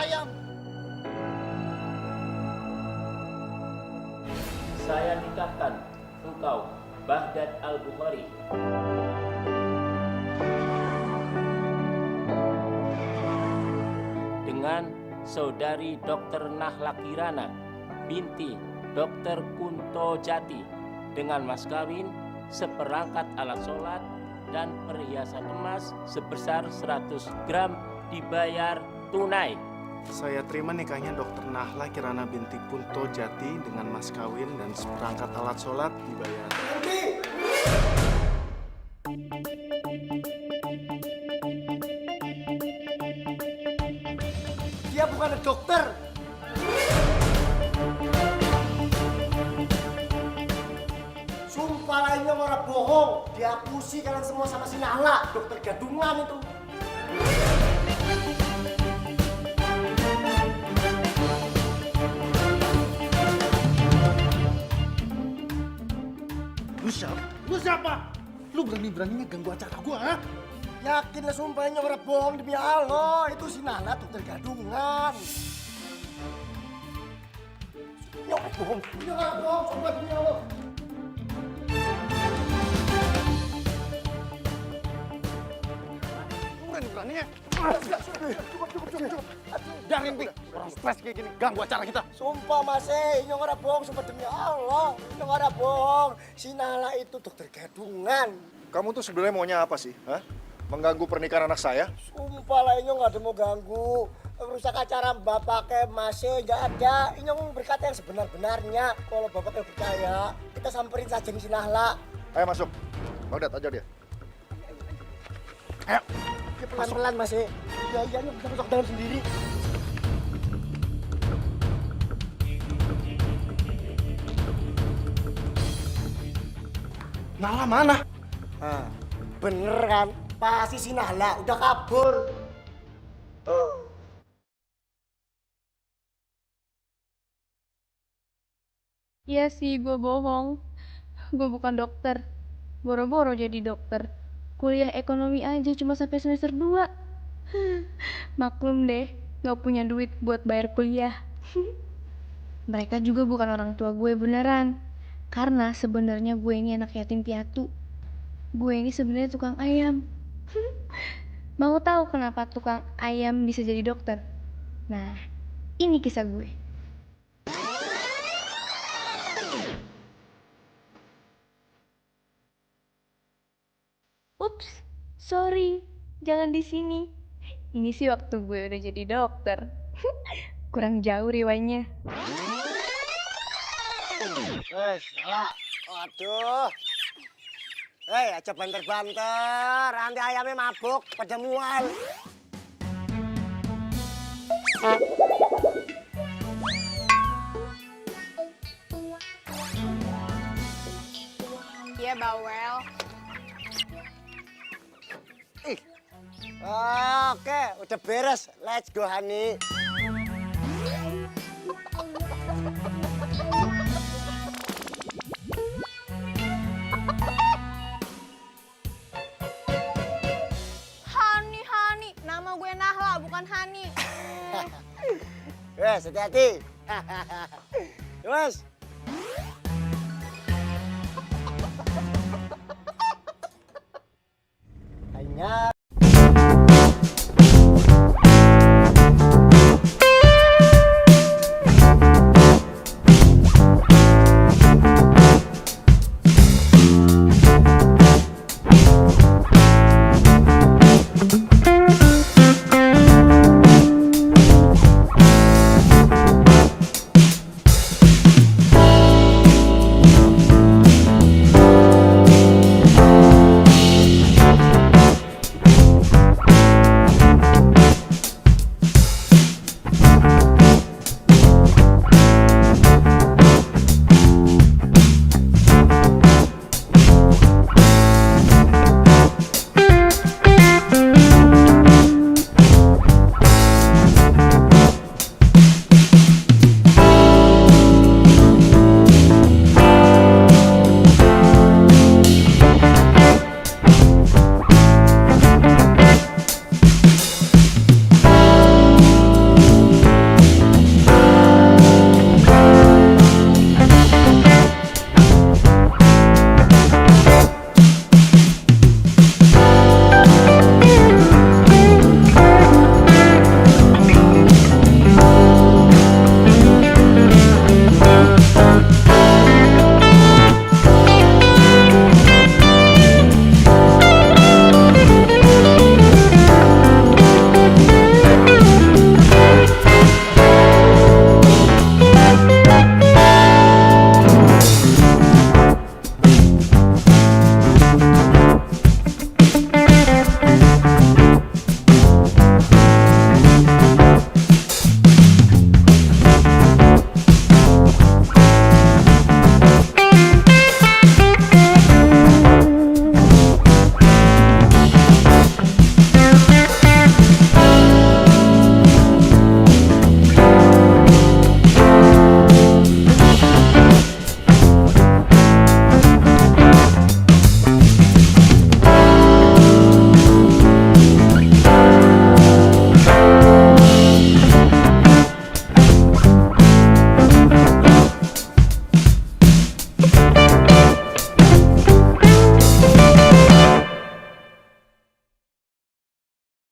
ayam. Saya nikahkan engkau, Baghdad Al-Bukhari, dengan saudari Dr. Nahla Kirana binti Dr. Kunto Jati, dengan mas kawin seperangkat alat sholat dan perhiasan emas sebesar 100 gram dibayar tunai. Saya terima nikahnya Dr. Nahla Kirana binti Kunto Jati dengan mas kawin dan seperangkat alat sholat dibayar. Dia bukan dokter. Sumpah lainnya orang bohong. Diakusi kalian semua sama si Nahla, dokter gadungan itu. Lu siapa? Lu berani-beraninya ganggu acara gua, ha? Yakin lah sumpahnya orang bohong demi Allah. Itu si Nahla dokter gadungan. Ini orang bohong. Ini orang bohong, sumpah demi Allah. Berani-beraninya. Cukup. Jangan Pi. Orang stres kayak gini, ganggu acara kita. Sumpah Mas, ini orang bohong, sumpah demi Allah. Ini orang bohong. Si Nahla itu dokter gadungan. Kamu tuh sebenarnya maunya apa sih? Hah? Mengganggu pernikahan anak saya? Sumpah lah ini nggak ada mau ganggu. Rusak acara bapaknya masih nggak ada. Ini berkata yang sebenar-benarnya. Kalau bapaknya percaya, kita samperin saja si Nahla. Ayo masuk. Baghdad aja dia. Ayo. Ya, pelan-pelan Mas. Iya, ini bisa masuk dalam sendiri. Nahla mana? Nah, bener kan? Pasti si Nahla udah kabur. Iya sih, gue bohong. Gue bukan dokter. Boro-boro jadi dokter. Kuliah ekonomi aja cuma sampai semester 2. Maklum deh, gak punya duit buat bayar kuliah. Mereka juga bukan orang tua gue beneran. Karena sebenarnya gue ini anak yatim piatu. Gue ini sebenarnya tukang ayam. Mau tahu kenapa tukang ayam bisa jadi dokter? Nah, ini kisah gue. Ups, sorry, jangan di sini. Ini sih waktu gue udah jadi dokter. Kurang jauh riwayatnya. Salah. Waduh. Hei, aja banter-banter. Nanti ayamnya mabuk, pada mual. Iya, bawel. Oke, udah beres. Let's go, Hani. Hani. Nama gue Nahla, bukan Hani. Wes, hati-hati. Wes. Hanya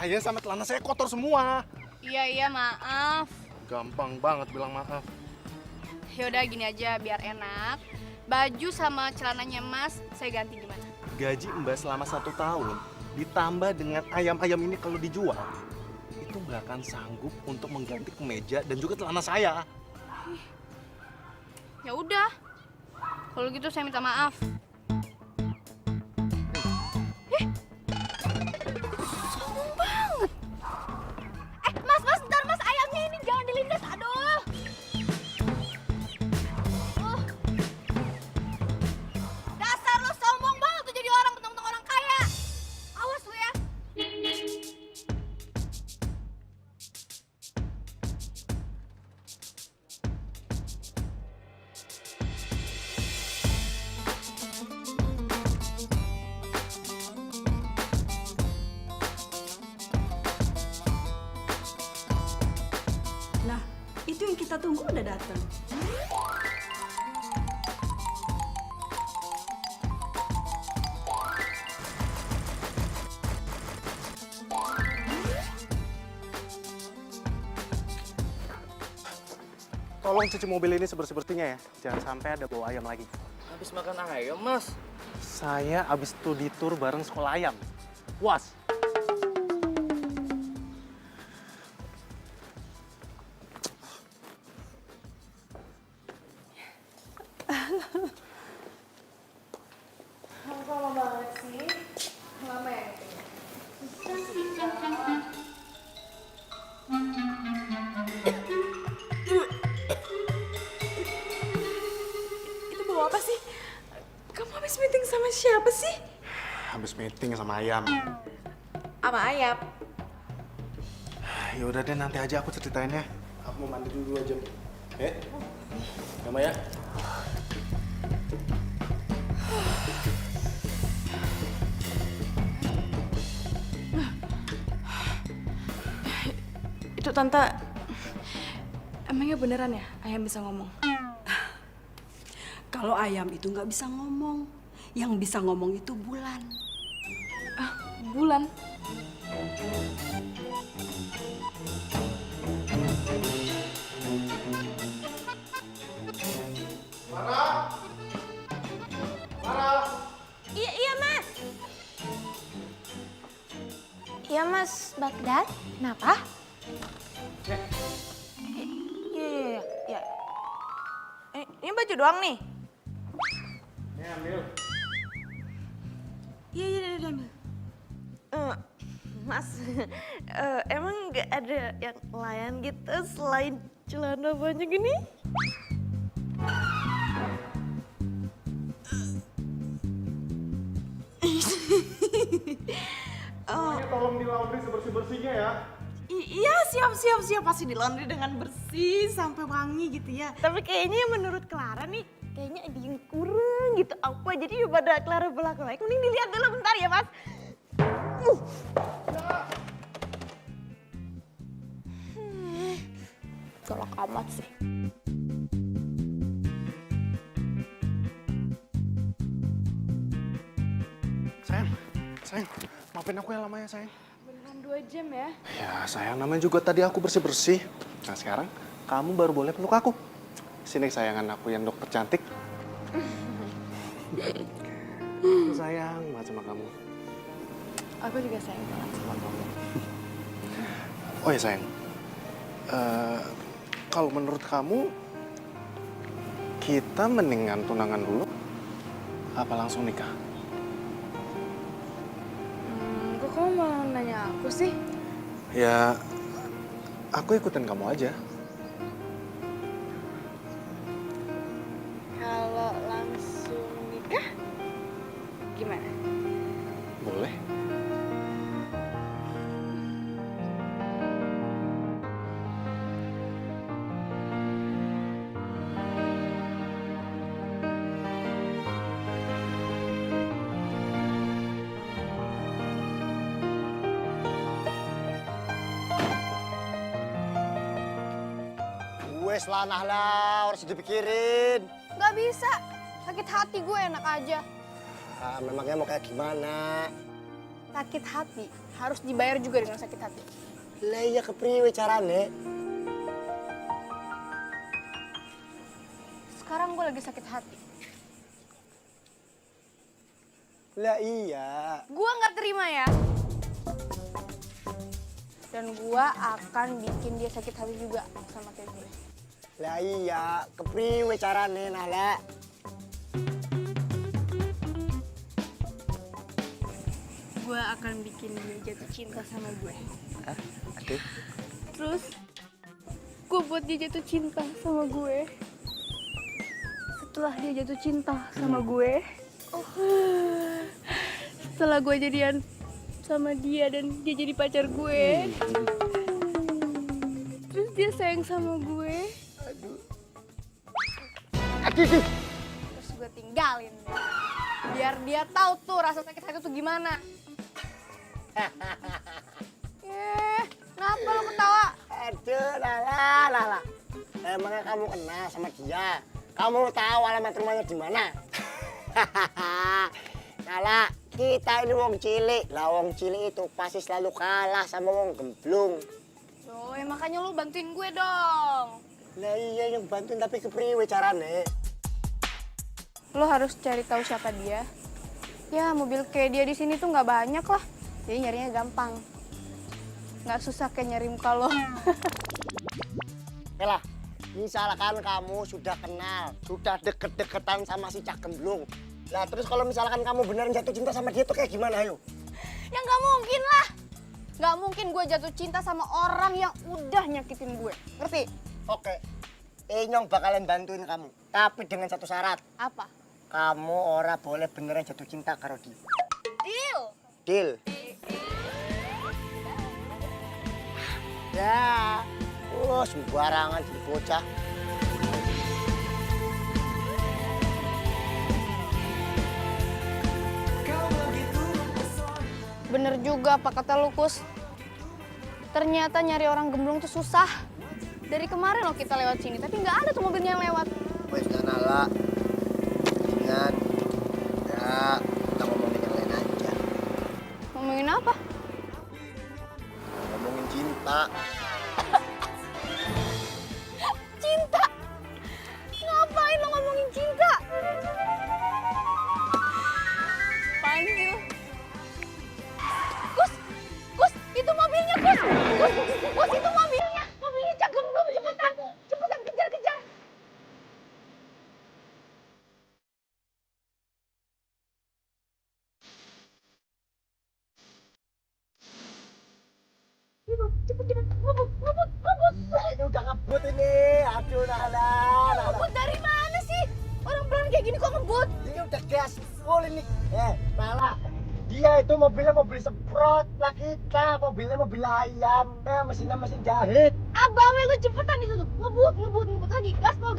Saya sama celana saya kotor semua. Iya, maaf. Gampang banget bilang maaf. Yaudah gini aja biar enak. Baju sama celananya Mas saya ganti gimana? Gaji Mbak selama 1 tahun ditambah dengan ayam-ayam ini kalau dijual, itu nggak akan sanggup untuk mengganti kemeja dan juga celana saya. Ya udah. Kalau gitu saya minta maaf. Sombong banget. Mas, ntar Mas ayamnya ini jangan dilindas. Aduh. Dasar lo sombong banget tuh jadi orang mentang-mentang orang kaya. Awas lo ya. Nah, itu yang kita tunggu udah datang. Tolong cuci mobil ini sebersih-bersihnya ya. Jangan sampai ada bau ayam lagi. Habis makan ayam, Mas. Saya abis studi tour bareng sekolah ayam. Puas. Lama banget sih. Lama ya? Itu bawa apa sih? Kamu habis meeting sama siapa sih? Habis meeting sama ayam. Sama ayam. Ya udah deh, nanti aja aku ceritainnya. Aku mau mandi dulu 2 jam. Mama ya. Itu tante, emangnya beneran ya ayam bisa ngomong? Kalau ayam itu nggak bisa ngomong, yang bisa ngomong itu bulan. Bulan. Iya, Mas. Iya, Mas Bagdad. Kenapa? Iya. Ini baju doang nih? Ini ambil. Iya, ambil. Mas, emang nggak ada yang lain gitu selain celana banyak gini? Semuanya tolong di laundry sebersih-bersihnya ya. Iya, siap. Pasti di laundry dengan bersih sampai wangi gitu ya. Tapi kayaknya menurut Clara nih, kayaknya ada yang kurang gitu. Apa? Jadi pada Clara belak-belak. Mending dilihat dulu bentar ya, Mas. Galak amat sih. Sayang, maafin aku ya lamanya sayang. Beneran 2 jam ya? Ya sayang, namanya juga tadi aku bersih-bersih. Nah sekarang kamu baru boleh peluk aku. Sini sayangan aku yang dokter cantik. Aku sayang banget sama kamu. Aku juga sayang banget sama kamu. Oh ya sayang, kalau menurut kamu kita mendingan tunangan dulu apa langsung nikah? Kok kamu malah nanya aku sih? Ya, aku ikutin kamu aja. Kalau langsung nikah, gimana? Boleh. Wes lah Nahla, harus dipikirin. Gak bisa. Sakit hati gue enak aja. Memangnya mau kayak gimana? Sakit hati harus dibayar juga dengan sakit hati. Lah iya kepriwe carane? Sekarang gue lagi sakit hati. Lah iya. Gue nggak terima ya. Dan gue akan bikin dia sakit hati juga sama kayak gue. Lah iya, kepriwe carane Nahla? Gue akan bikin dia jatuh cinta sama gue. Hah? Aduh. Terus gue buat dia jatuh cinta sama gue. Setelah dia jatuh cinta sama gue, setelah gue jadian sama dia dan dia jadi pacar gue, terus dia sayang sama gue, Aduh. terus gue tinggalin deh. Biar dia tahu tuh rasa sakit hati tuh gimana. Kenapa lo ketawa? Aduh, Nahla. Emangnya kamu kenal sama dia? Kamu tahu alamat rumahnya di mana? Nahla, kita ini wong cilik. Lah wong cilik itu pasti selalu kalah sama wong gemblung. Loh, ya makanya lo bantuin gue dong. Lah iya yang bantuin tapi kepriwe carane? Lo harus cari tahu siapa dia. Ya mobil kayak dia di sini tuh nggak banyak lah. Jadi nyarinya gampang. Nggak susah kayak nyari muka lo. Oke lah, misalkan kamu sudah kenal, sudah deket-deketan sama si Cak Gemblung. Nah terus kalau misalkan kamu beneran jatuh cinta sama dia tuh kayak gimana ayo? Ya nggak mungkin lah. Nggak mungkin gue jatuh cinta sama orang yang udah nyakitin gue. Ngerti? Oke, Inyong bakalan bantuin kamu. Tapi dengan satu syarat. Apa? Kamu ora boleh beneran jatuh cinta karo dia. Deal! Deal. Ya, sembarangan jadi bocah. Bener juga apa kata Lukus. Ternyata nyari orang gemblung tuh susah. Dari kemarin loh kita lewat sini, tapi nggak ada tuh mobilnya yang lewat. Wes Nala, ingat, ya kita ngomongin yang lain aja. Ngomongin apa? Ngomongin cinta. Cinta? Ngapain lo ngomongin cinta? Apaan sih lo? Kus, itu mobilnya Kus! Kus, itu mobilnya! Mobilnya Cak Gemblung, cepetan! Cepetan, kejar! Cepet, ngebut! Ini udah ngebut ini. Aduh Nala. Ngebut dari mana sih? Orang pelan kayak gini kok ngebut? Ini udah gas full ini. Nala. Dia itu mobilnya mobil semprot. Lah kita mobilnya mobil ayam. Mesinnya mesin jahit. Abang lu cepetan itu tuh. Ngebut lagi. Gaspol.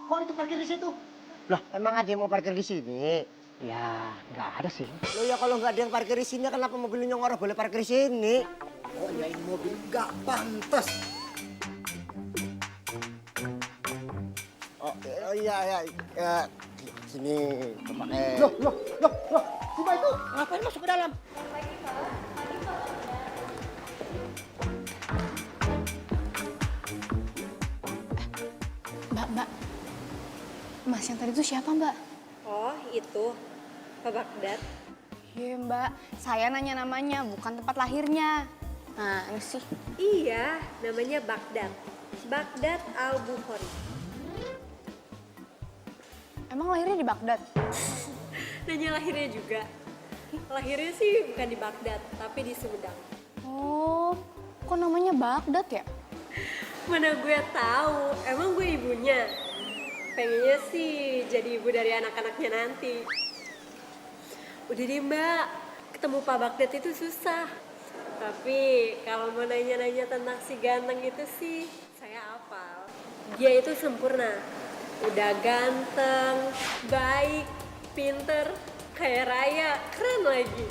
Kok itu parkir di situ? Lah, emang ada yang mau parkir di sini? Ya, nggak ada sih. Lo ya kalau nggak ada yang parkir di sini, kenapa mobil Nyong Ora boleh parkir di sini? Oh ya ini mobil nggak pantas. Oh iya, sini pakai. Loh, coba itu ngapain masuk ke dalam? Mbak. Mas yang tadi itu siapa, Mbak? Oh, itu Pak Bagdad. Iya, Mbak. Saya nanya namanya, bukan tempat lahirnya. Nah, ini sih. Iya, namanya Bagdad. Bagdad Al-Bukhari. Emang lahirnya di Baghdad? Nanya lahirnya juga. Lahirnya sih bukan di Baghdad, tapi di Sumedang. Oh, kok namanya Baghdad ya? Mana gue tahu, emang gue ibunya. Pengennya sih jadi ibu dari anak-anaknya nanti. Udah deh mbak, ketemu Pak Bagdad itu susah. Tapi kalau mau nanya-nanya tentang si ganteng itu sih, saya hafal. Dia itu sempurna. Udah ganteng, baik, pinter, kaya raya, keren lagi.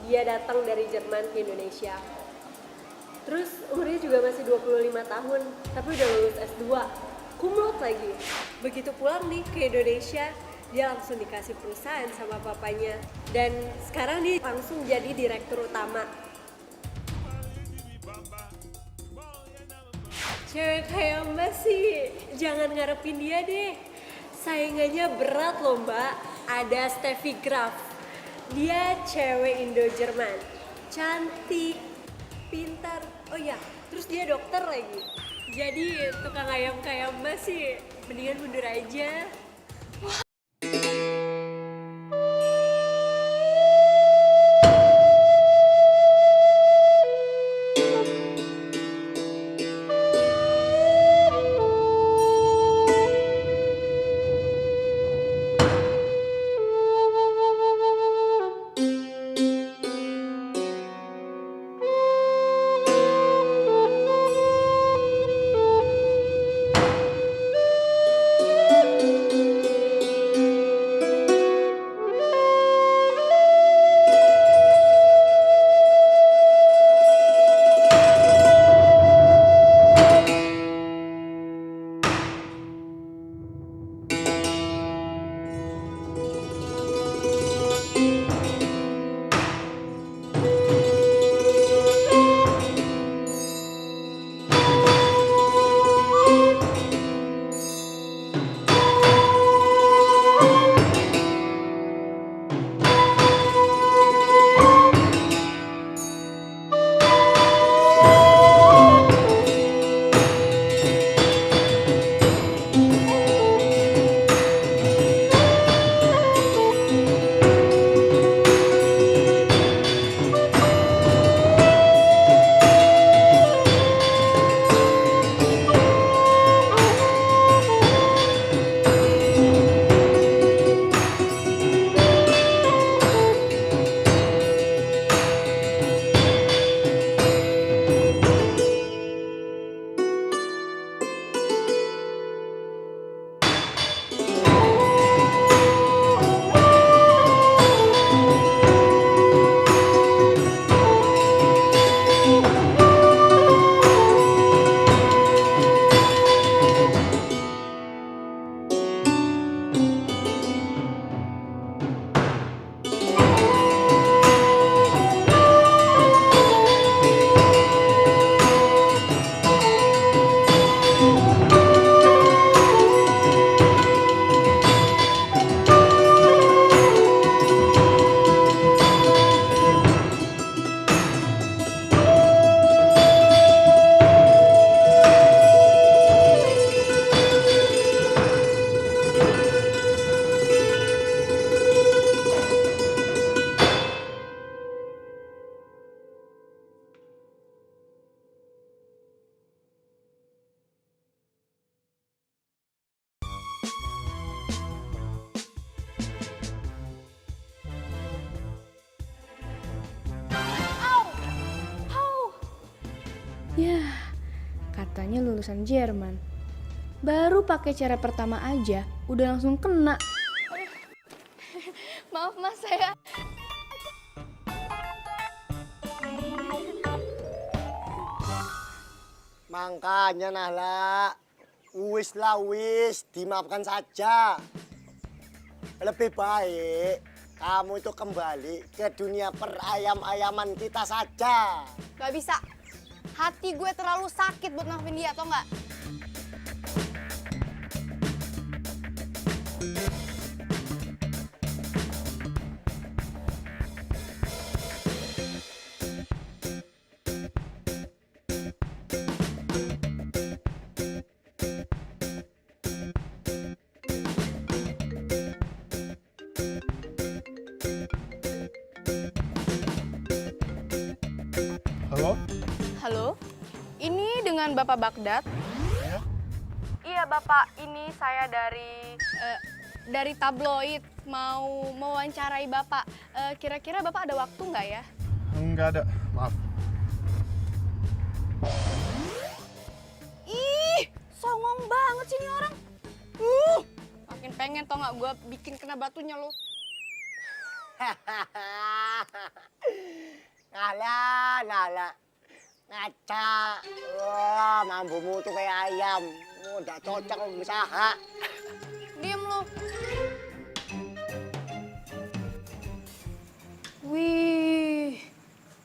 Dia datang dari Jerman ke Indonesia. Terus umurnya juga masih 25 tahun, tapi udah lulus S2. Cum laude lagi. Begitu pulang nih ke Indonesia, dia langsung dikasih perusahaan sama papanya. Dan sekarang dia langsung jadi direktur utama. Cewek kayak mbak sih, jangan ngarepin dia deh. Saingannya berat loh mbak, ada Steffi Graf. Dia cewek Indo-Jerman, cantik, pintar, oh ya, terus dia dokter lagi. Jadi tukang ayam kayak mbak sih, mendingan mundur aja. Yah, katanya lulusan Jerman. Baru pakai cara pertama aja, udah langsung kena. Maaf mas, saya... Makanya Nahla, wis lah wis, dimaafkan saja. Lebih baik kamu itu kembali ke dunia perayam-ayaman kita saja. Gak bisa. Hati gue terlalu sakit buat maafin dia, tau nggak? Halo? Halo, ini dengan Bapak Baghdad? Iya. Iya Bapak, ini saya dari tabloid mau mewawancarai Bapak. Kira-kira Bapak ada waktu nggak ya? Enggak ada, maaf. Ih, songong banget sih ini orang. Makin pengen tau nggak gue bikin kena batunya lo. Lala. Ngaca. Wah, mambumu tuh kayak ayam. Nggak cocok untuk usaha. Diem lo. Wih,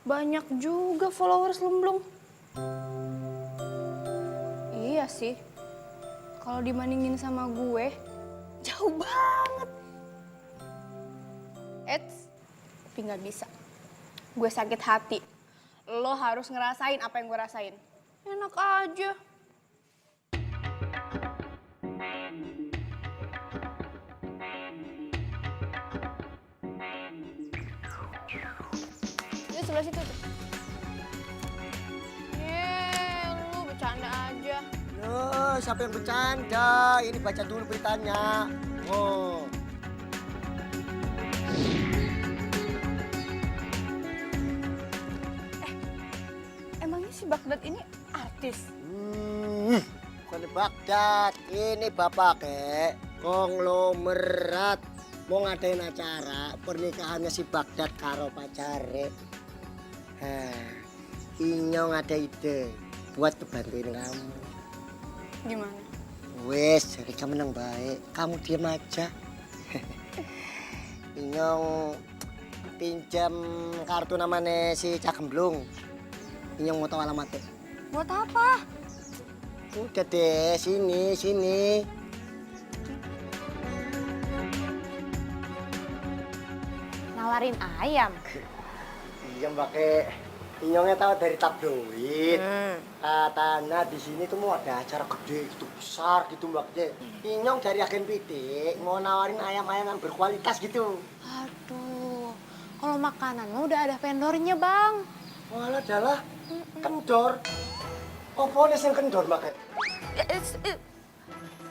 banyak juga followers Lemblong. Iya sih, kalau dibandingin sama gue, jauh banget. Eits, tapi nggak bisa. Gue sakit hati. Lo harus ngerasain apa yang gue rasain. Enak aja. Ini sebelah situ tuh. Lu bercanda aja. Loh, siapa yang bercanda? Ini baca dulu beritanya. Oh. Emangnya si Baghdad ini artis? Bukan Baghdad. Ini bapak konglomerat. Mau ngadain acara pernikahannya si Baghdad karo pacare. Inyong ada ide buat kebantuin kamu. Gimana? Wes, jadi kamu menang baik. Kamu diam aja. Inyong pinjam kartu namanya si Cak Gemblung. Inyong mau tahu alamatnya. Buat apa? Udah deh, sini. Nawarin ayam. Iya pakai Inyongnya tahu dari tabloid. Katanya di sini tuh mau ada acara gede gitu besar gitu Mbak. Inyong dari agen pitik mau nawarin ayam-ayam yang berkualitas gitu. Aduh, kalau makanan mah udah ada vendornya bang. Walah adalah kendor. Opone sing kendor Mbak?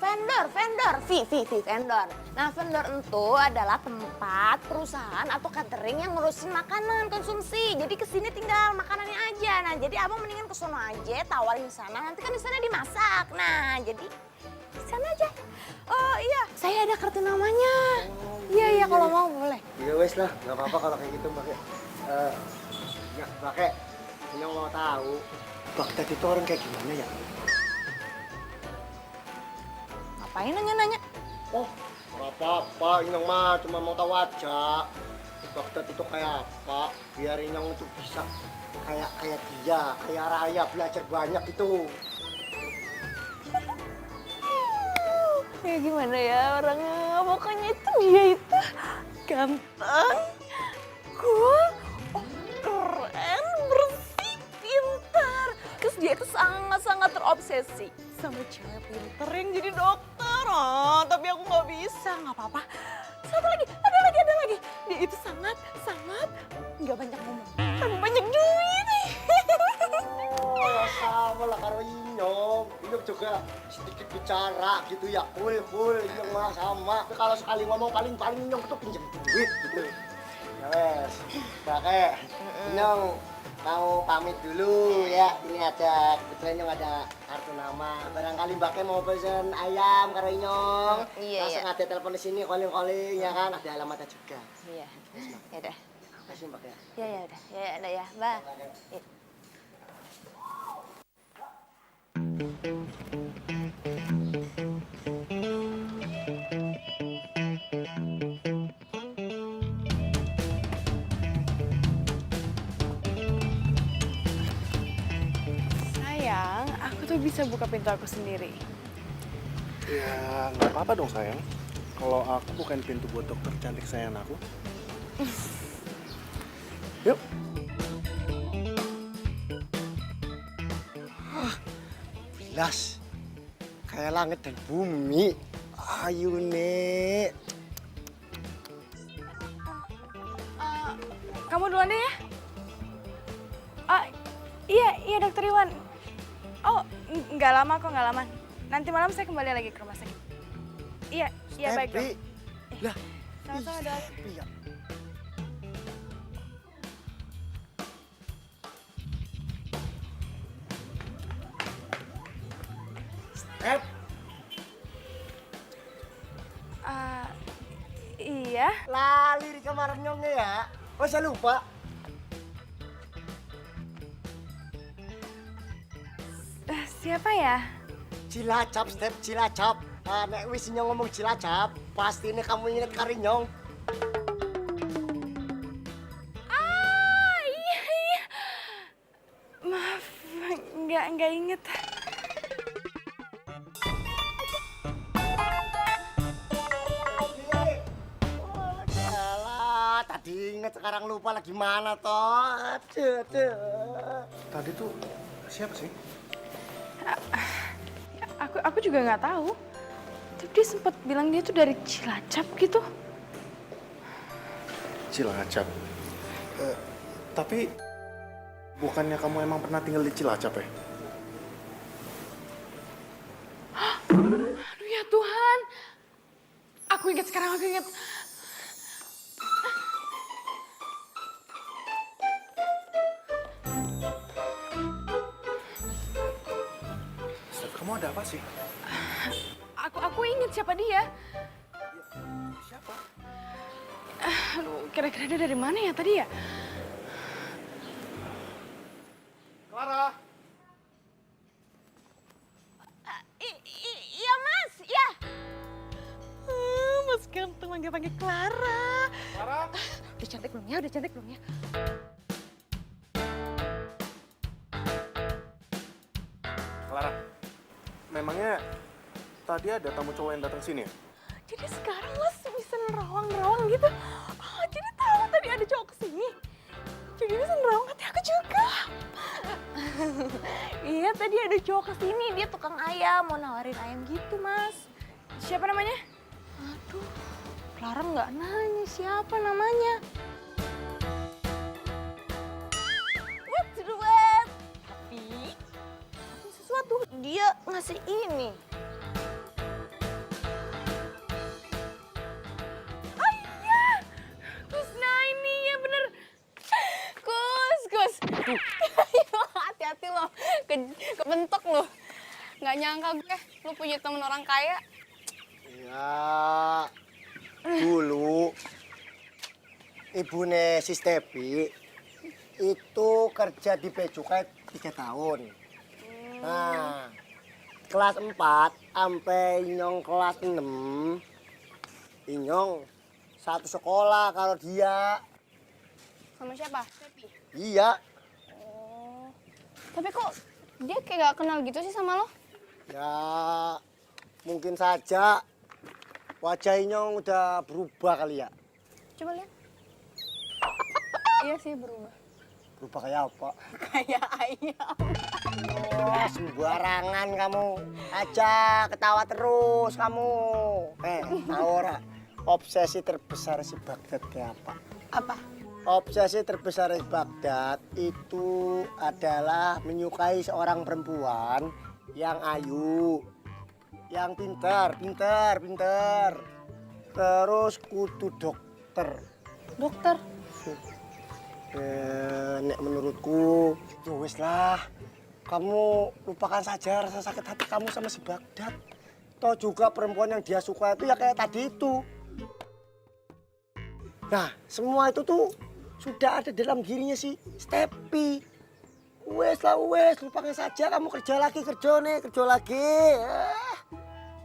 Vendor, vendor. Nah, vendor itu adalah tempat, perusahaan atau catering yang ngurusin makanan konsumsi. Jadi kesini tinggal makanannya aja. Nah, jadi abang mendingan ke sono aja, tawarin di sana. Nanti kan di sana dimasak. Nah, jadi di sana aja. Oh iya, saya ada kartu namanya. Iya, kalau mau boleh. Ya wes lah, nggak apa-apa kalau kayak gitu Mbak. Ya Mbak, Inyong mau tahu Baghdad itu orang kayak gimana ya? Ngapain nanya-nanya? Oh, nggak apa-apa. Inyong mah cuma mau tahu aja. Baghdad itu kayak apa? Biar Inyong itu bisa kayak dia, kayak raya, belajar banyak gitu. Kayak gimana ya orangnya? Pokoknya itu dia itu ganteng, cool, keren, bersih, pintar. Terus dia itu sangat-sangat terobsesi sama cewek pintar yang jadi dokter. Oh, tapi aku nggak bisa, nggak apa-apa. Satu lagi, ada lagi. Dia itu sangat nggak banyak ngomong, tapi banyak duit. Oh, ya sama lah karo Inyong. Inyong juga sedikit bicara gitu ya, cool. Inyong mah sama. Tapi kalau sekali ngomong paling Inyong tuh pinjam duit gitu. Ya wes, pakai Inyong mau pamit dulu ya. Ini ada kebetulan Inyong ada kartu nama. Barangkali Mbaknya mau pesen ayam karo Inyong. Iya. Langsung ada telepon di sini calling ya kan. Ada alamatnya juga. Iya, ya udah. Makasih Mbak ya. Ya udah, ya, Mbak. Ya. Sayang, aku tuh bisa buka pintu aku sendiri. Ya, nggak apa-apa dong sayang. Kalau aku bukan pintu buat dokter cantik sayang aku. Yuk. Jelas kayak langit dan bumi. Ayu nek. Kamu duluan deh ya. Iya dokter Iwan. Oh, nggak lama kok, nggak lama. Nanti malam saya kembali lagi ke rumah sakit. Iya baik dok. Lah, Sama-sama dok. iya. Step, Iya. lali di kamar nyongnya ya. Oh, saya lupa. Siapa ya? Cilacap, Step, Cilacap. Nek wis nyong ngomong Cilacap, pasti ini kamu inget karinyong. Iya. Maaf, nggak inget. Alah, tadi inget sekarang lupa lagi mana toh. Aduh. Tadi tuh siapa sih? Aku juga nggak tahu. Tapi dia sempat bilang dia tuh dari Cilacap gitu. Cilacap. Tapi bukannya kamu emang pernah tinggal di Cilacap ya? Aduh ya Tuhan. Aku ingat sekarang, aku ingat. Steph, kamu ada apa sih? Aku ingat siapa dia. Siapa? Aduh, kira-kira dia dari mana ya tadi ya? Clara! Iya mas, ya. Mas ganteng panggil Clara. Clara! Udah cantik belum ya? Udah cantik belum ya? Clara, memangnya tadi ada tamu cowok yang datang sini ya? Jadi sekarang mas bisa nerawang-nerawang gitu. Oh, jadi tahu tadi ada cowok kesini. Jadi bisa nerawang hati aku juga. Iya, tadi ada cowok kesini. Dia tukang ayam, mau nawarin ayam gitu mas. Siapa namanya? Aduh, Clara nggak nanya siapa namanya. Wet. Tapi sesuatu dia ngasih ini. Oh iya, Kusna ini ya bener. Kus. Hati-hati loh, kebentok loh. Nggak nyangka gue, lu punya temen orang kaya. Ya, dulu ibune si Stepi itu kerja di Becukai 3 tahun. Nah, kelas 4 sampai Inyong kelas 6, Inyong satu sekolah kalau dia. Sama siapa? Stepi. Iya, Tapi kok dia kayak gak kenal gitu sih sama lo? ya mungkin saja wajah Inyong udah berubah kali ya. Coba lihat. Iya sih berubah. Berubah kayak apa? Kayak ayam. Oh, sembarangan kamu aja ketawa terus kamu. Tahu ora? Obsesi terbesar si Baghdad kayak apa? Apa? Obsesi terbesar si Baghdad itu adalah menyukai seorang perempuan yang ayu, yang pintar. Terus kudu dokter. Dokter. Nek menurutku, ya wis lah. Kamu lupakan saja rasa sakit hati kamu sama si Baghdad. Toh juga perempuan yang dia suka itu ya kayak tadi itu. Nah, semua itu tuh sudah ada dalam dirinya si Stepi. Wes lah, lupakan saja. Kamu kerja lagi.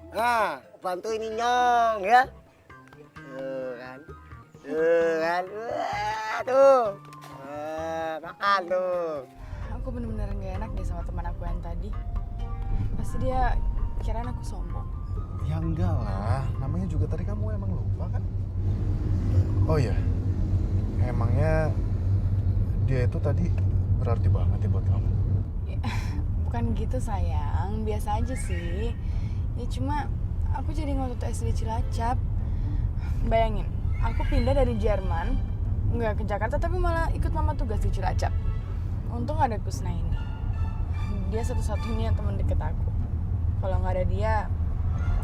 Nah, bantu ini Nyong ya. Kan. Tuh. Makan tuh. Aku bener-bener gak enak deh sama teman aku yang tadi. Pasti dia kirain aku sombong. Ya enggak lah, namanya juga tadi kamu emang lupa kan? Oh iya, emangnya dia itu tadi berarti banget ya buat kamu? Bukan gitu sayang, biasa aja sih. Ya cuma aku jadi ngotot SD Cilacap. Bayangin, aku pindah dari Jerman, nggak ke Jakarta tapi malah ikut mama tugas di Cilacap. Untung ada Kusna ini. Dia satu-satunya teman deket aku. Kalau nggak ada dia,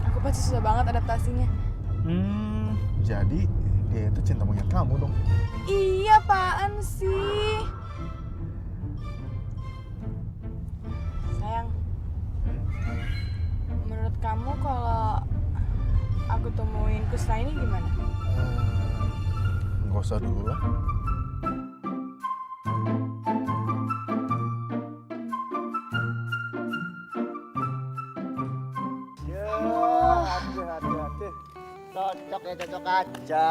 aku pasti susah banget adaptasinya. Jadi dia itu cinta monyet kamu dong. Iya, apaan sih? Sayang, menurut kamu kalau aku temuin Kusna ini gimana? Nggak usah dulu lah. Ya, hati. Cocok ya, cocok aja.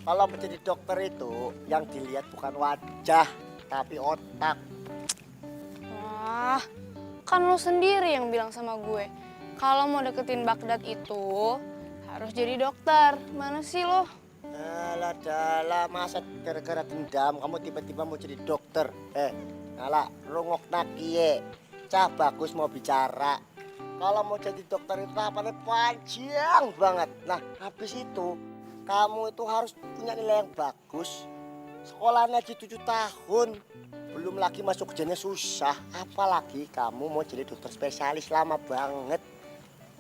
Kalau menjadi dokter itu yang dilihat bukan wajah, tapi otak. Wah, kan lo sendiri yang bilang sama gue. Kalau mau deketin Baghdad itu harus jadi dokter. Mana sih lo? Alah, dalah, masa gara-gara dendam kamu tiba-tiba mau jadi dokter? Alah, rungok nakie. Cah bagus mau bicara. Kalau mau jadi dokter itu tahapannya panjang banget. Nah, habis itu kamu itu harus punya nilai yang bagus. Sekolahnya aja 7 tahun. Belum lagi masuk kerjanya susah. Apalagi kamu mau jadi dokter spesialis, lama banget.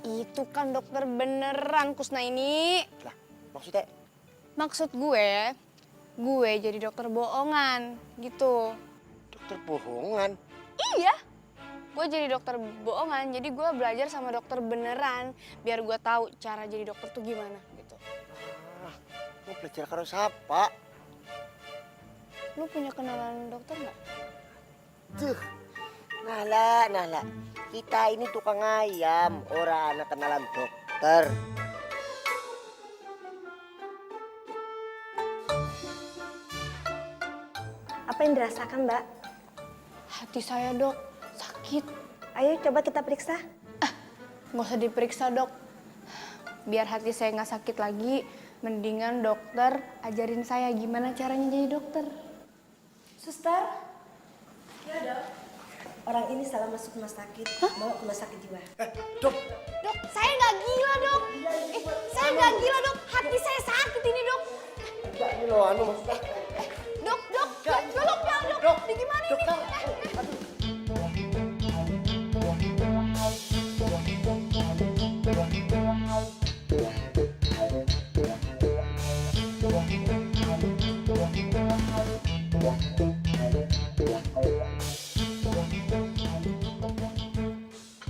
Itu kan dokter beneran Kusna ini. Lah, maksudnya? Maksud gue jadi dokter bohongan gitu. Dokter bohongan? Iya, gue jadi dokter bohongan. Jadi gue belajar sama dokter beneran biar gue tahu cara jadi dokter tuh gimana gitu. Mau belajar karo siapa? Lu punya kenalan dokter nggak? Tuh, Nahla. Kita ini tukang ayam, orang anak kenalan dokter. Apa yang dirasakan, Mbak? Hati saya dok, sakit. Ayo coba kita periksa. Nggak usah diperiksa dok. Biar hati saya nggak sakit lagi, mendingan dokter ajarin saya gimana caranya jadi dokter. Suster? Ya, Dok. Orang ini salah masuk rumah sakit. Bawa ke rumah sakit jiwa. Dok, Dok, saya nggak gila dok. Saya nggak gila dok. Hati saya sakit ini dok. enggak ini loh, maksudnya. Dok. Ini gimana ini?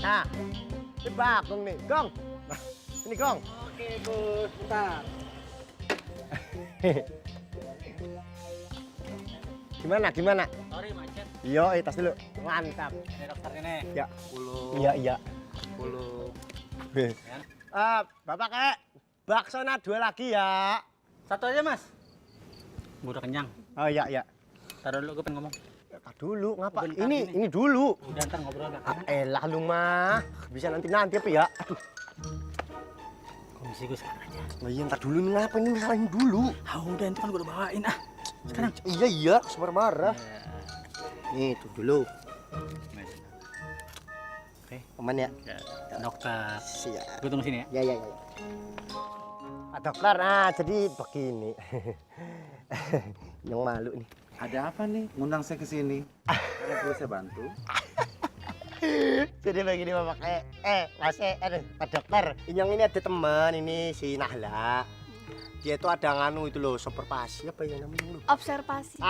Nah, ini Bagong nih, Gong. Nah, ini Gong. Oke, Gus. Bentar. Gimana? Sorry, macet. Yo, tas dulu. Mantap. Ini dokternya nih. Ya. 10. Iya. 10. Bapak kayak bakso 2 lagi ya. Satu aja, Mas. Gua udah kenyang. Oh iya. Taruh dulu, gue pengen ngomong. Tak dulu, ngapa? Bentar, ini dulu. Udah, ntar ngobrol lah. Elah lu mah. Bisa nanti apa ya? Aduh. Komisi gue sekarang aja. Oh iya, ntar dulu nih ngapa ini salahin dulu. Udah, itu kan gue udah bawain. Sekarang. Iya, marah. Nih, tuh dulu. Oke. Aman ya? Dokter. Siap. Gue tunggu sini ya. Ya. Pak dokter, jadi begini. Yang malu nih. Ada apa nih? Ngundang saya ke sini. Ada perlu saya bantu? Jadi begini Bapak, Pak dokter. Yang ini ada teman, ini si Nahla. Dia itu ada nganu itu loh, observasi apa ya namanya lu? Observasi.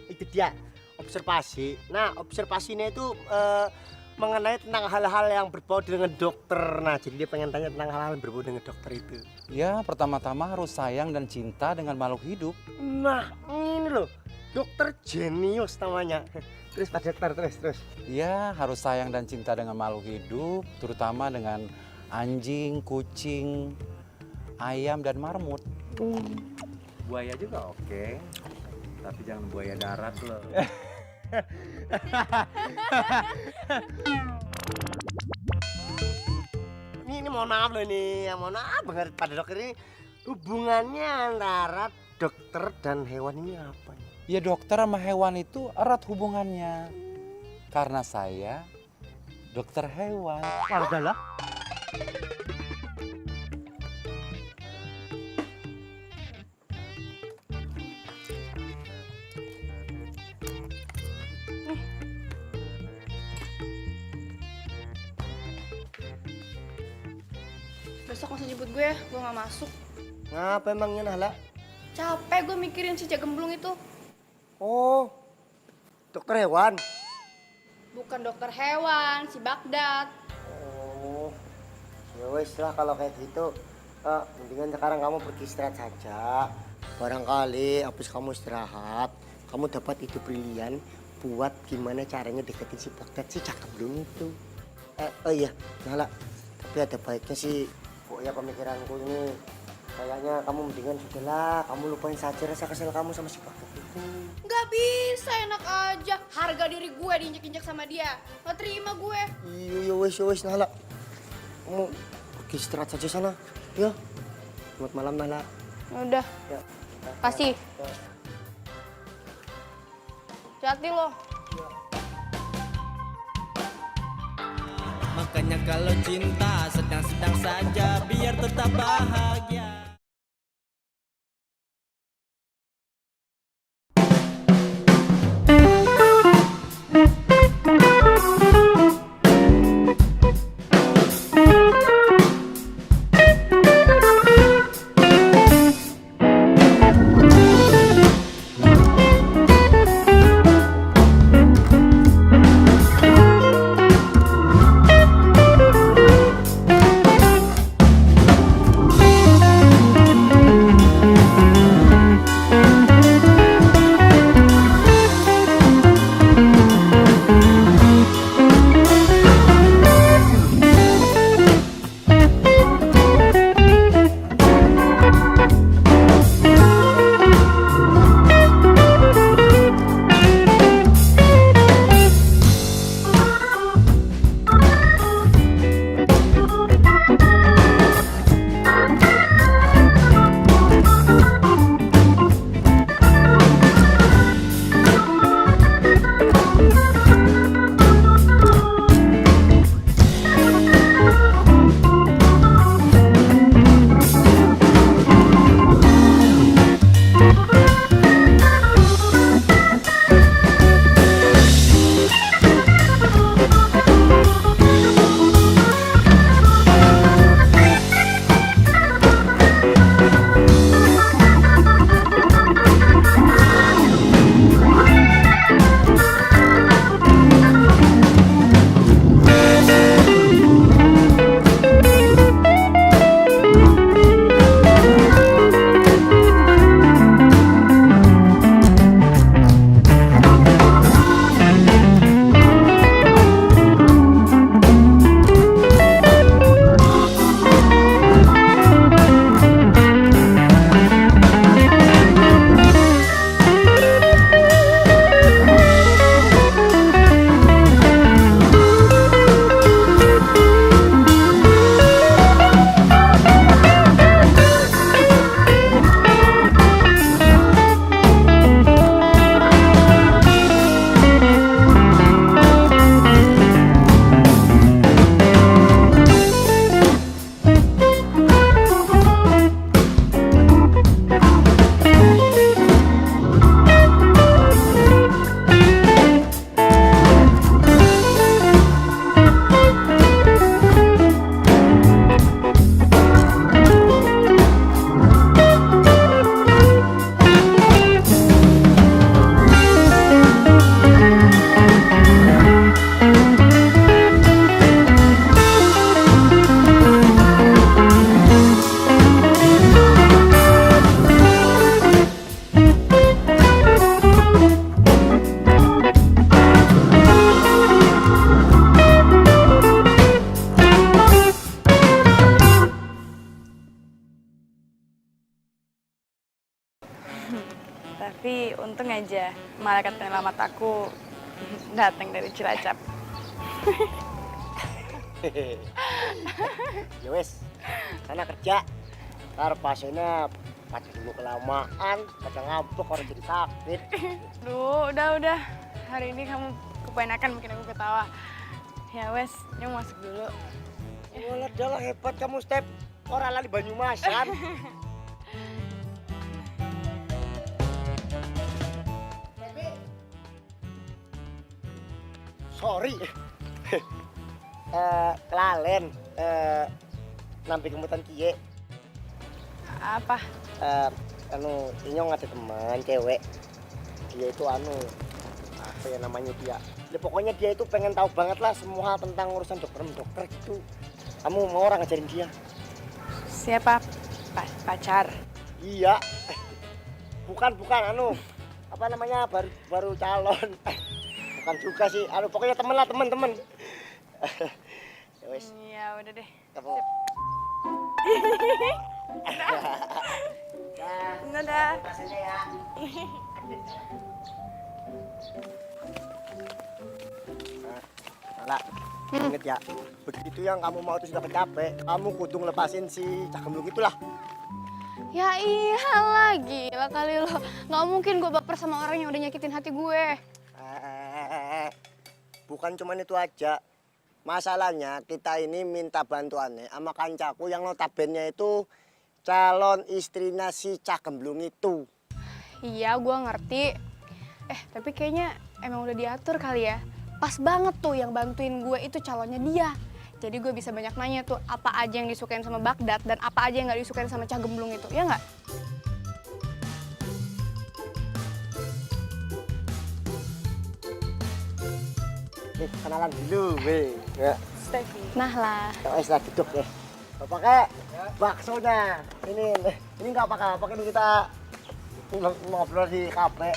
Itu dia, observasi. Nah, observasinya itu mengenai tentang hal-hal yang berbau dengan dokter. Nah, jadi dia pengen tanya tentang hal-hal yang berbau dengan dokter itu. Ya, pertama-tama harus sayang dan cinta dengan makhluk hidup. Nah, ini loh, dokter jenius namanya. Terus Pak dokter, terus. Ya, harus sayang dan cinta dengan makhluk hidup, terutama dengan anjing, kucing, ayam, dan marmut. Buaya juga oke, tapi jangan buaya darat loh. Ini mohon maaf loh ini, mohon maaf banget Pak dokter ini. Hubungannya antara dokter dan hewan ini apa? Ya dokter sama hewan itu erat hubungannya. Karena saya dokter hewan. Adalah. Besok langsung jemput gue ya, gue gak masuk. Ngapa emangnya Nahla? Capek gue mikirin si Cak Gemblung itu. Oh, dokter hewan. Bukan dokter hewan, si Bagdad. Oh, ya wes lah kalau kayak gitu. Mendingan sekarang kamu pergi istirahat saja. Barangkali habis kamu istirahat, kamu dapat ide brilian buat gimana caranya deketin si Bagdad, si Cak Gemblung itu. Oh iya, Nahla. Tapi ada baiknya sih, pokoknya pemikiranku ini. Kayaknya kamu mendingan sudahlah, kamu lupain saja rasa kesel kamu sama si Bagdad itu. Gak bisa, enak aja. Harga diri gue diinjek-injek sama dia. Gak terima gue. Iya, wes, Nahla. Kamu pergi istirahat saja sana, ya. Selamat malam, Nahla. Udah, Ya. kasih. Hati lo. Makanya kalau cinta sedang-sedang saja biar tetap bahagia. Tapi untung aja malaikat penyelamat aku datang dari Cilacap. Ya wes, sana kerja. Ntar pasiennya pada dulu kelamaan, pada ngambek orang jadi sakit. Duh, udah. Hari ini kamu kebanyakan bikin aku ketawa. Ya wes, nyong masuk dulu. Walah, dah hebat kamu, Step. Orang lali Banyumasan. Sorry. Kelalen. nampi kemutan kie. Apa? Inyong ada teman cewek. Dia itu apa ya namanya dia? Ya, pokoknya dia itu pengen tahu banget lah semua tentang urusan dokter gitu. Kamu mau orang ngajarin dia? Siapa? Pacar? Iya. Bukan apa namanya baru calon. Bukan juga sih. Pokoknya temen lah temen. Ya wes. Ya udah deh. Kamu. Dadah. Rasanya ya. Nala, inget ya, begitu yang kamu mau itu sudah capek, kamu kudu lepasin si Cak Gemblung itulah. Ya iyalah, gila kali lo. Nggak mungkin gue baper sama orang yang udah nyakitin hati gue. Bukan cuma itu aja. Masalahnya kita ini minta bantuannya sama kancaku yang notabene itu calon istrinya si Cak Gemblung itu. Iya, gue ngerti. Tapi kayaknya emang udah diatur kali ya. Pas banget tuh yang bantuin gue itu calonnya dia. Jadi gue bisa banyak nanya tuh apa aja yang disukain sama Baghdad dan apa aja yang nggak disukain sama Cak Gemblung itu, ya nggak? Nih, kenalan dulu, weh. Ya. Steffi. Nah lah. Setelah duduk ya. Pakai baksonya. Ini nggak apa-apa, ini kita ngobrol di kafe.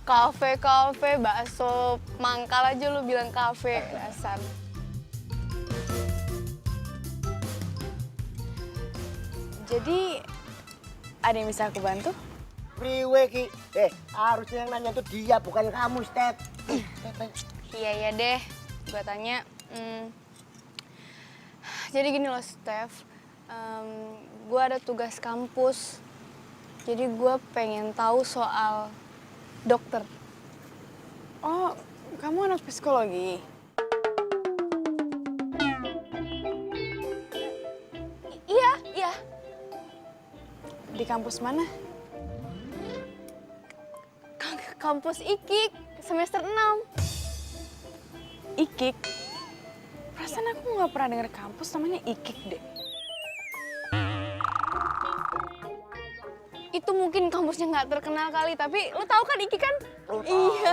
Kafe, bakso, mangkal aja lu bilang kafe, dasar. Jadi, ada yang bisa aku bantu? Priwe Ki. Harusnya yang nanya tuh dia, bukan kamu, Step. Iya deh, gue tanya. Jadi gini loh, Steph. Gue ada tugas kampus. Jadi gue pengen tahu soal dokter. Oh, kamu anak psikologi? Iya. Di kampus mana? Kampus IKIK, semester 6. IKIK? Perasaan aku nggak pernah denger kampus namanya IKIK deh. Itu mungkin kampusnya nggak terkenal kali, tapi lo tahu kan IKIK kan? Iya.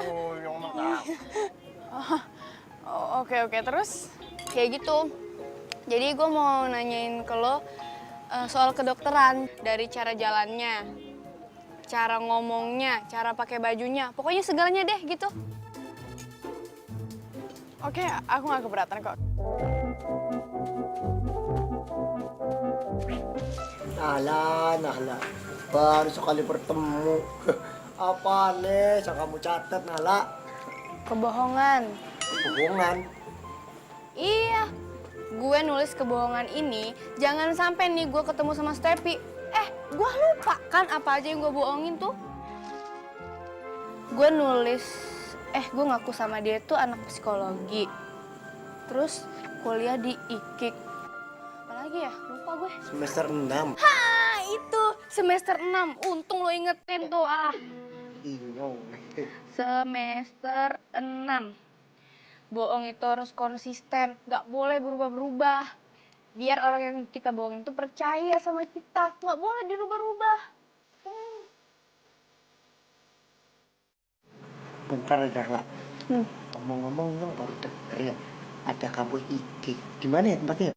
Oke, terus? Kayak gitu. Jadi gue mau nanyain ke lo soal kedokteran. Dari cara jalannya, cara ngomongnya, cara pakai bajunya. Pokoknya segalanya deh gitu. Oke, aku nggak keberatan kok. Nala. Baru sekali bertemu. Apa nih yang kamu catat, Nala? Kebohongan. Kebohongan? Iya. Gue nulis kebohongan ini, jangan sampai nih gue ketemu sama Steffi. Gue lupa kan apa aja yang gue bohongin tuh. Gue nulis, gue ngaku sama dia tuh anak psikologi. Terus kuliah di IKIK. Apalagi ya? Lupa gue. Semester 6. Itu semester 6. Untung lo ingetin tuh. Semester 6. Bohong itu harus konsisten, nggak boleh berubah-berubah. Biar orang yang kita bohongin itu percaya sama kita, nggak boleh dirubah-rubah. Bentar aja, Kak. Ngomong-ngomong, yang baru denger ya, ada kampus IKIK. Di mana ya tempatnya?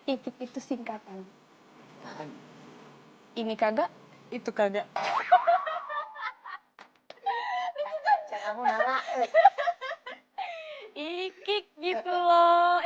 IKIK itu singkatan. Ini kagak, itu kagak. Kamu Nala. IKIK gitu loh.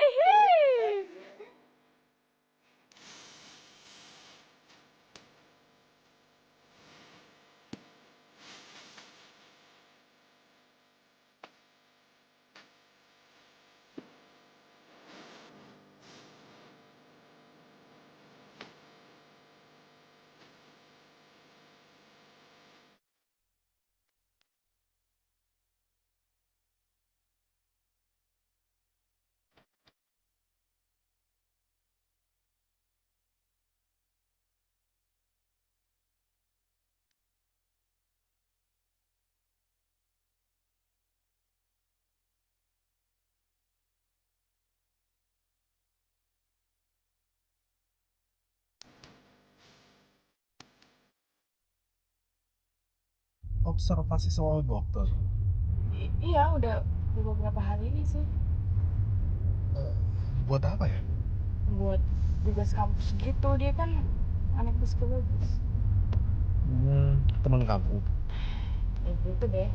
observasi soal dokter. Iya, udah beberapa hari ini sih. Buat apa ya? Buat tugas kampus gitu, dia kan anak psikologis. Temen kamu. Ya gitu deh.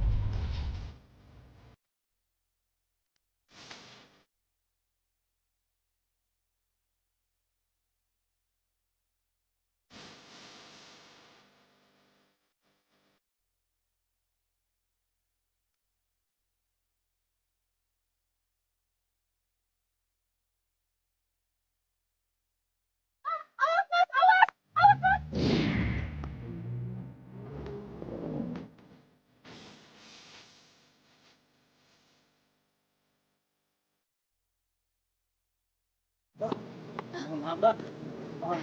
Mohon maaf, Dok.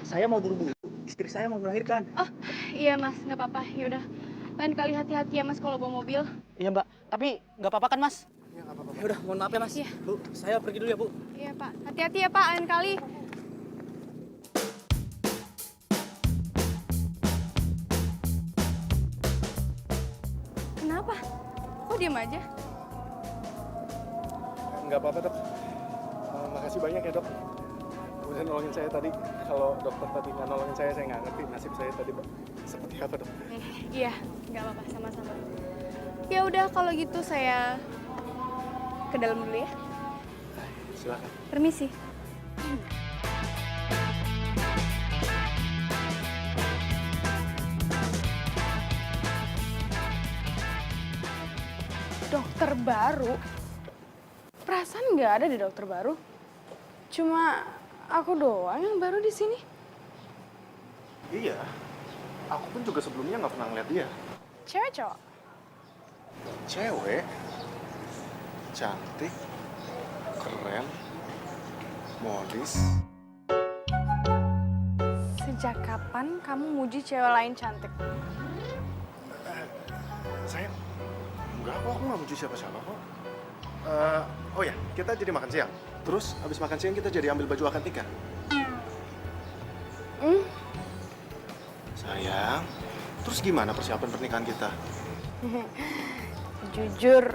Saya mau buru-buru. Istri saya mau melahirkan. Oh, iya Mas, nggak apa-apa. Yaudah, lain kali hati-hati ya Mas kalau bawa mobil. Iya, Mbak. Tapi nggak apa-apa kan, Mas? Iya, nggak apa-apa. Ya udah, mohon maaf ya, Mas. Iya. Bu, saya pergi dulu ya, Bu. Iya Pak, hati-hati ya Pak, lain kali. Kenapa? Kok diem aja? Nggak apa-apa, Dok. Makasih banyak ya, Dok. Udah nolongin saya tadi. Kalau dokter tadi nggak nolongin saya nggak ngerti nasib saya tadi, Pak. Seperti apa, Dok? Iya, nggak apa-apa, sama-sama. Ya udah kalau gitu saya ke dalam dulu ya. Silakan. Permisi. Dokter baru? Perasaan nggak ada di dokter baru. Cuma aku doang yang baru di sini. Iya. Aku pun juga sebelumnya nggak pernah ngeliat dia. Cewek cowok? Cewek. Cantik. Keren. Modis. Sejak kapan kamu muji cewek lain cantik? Saya enggak kok, aku nggak muji siapa-siapa kok. Oh ya, kita jadi makan siang. Terus habis makan siang kita jadi ambil baju akad nikah. Sayang, terus gimana persiapan pernikahan kita? Jujur,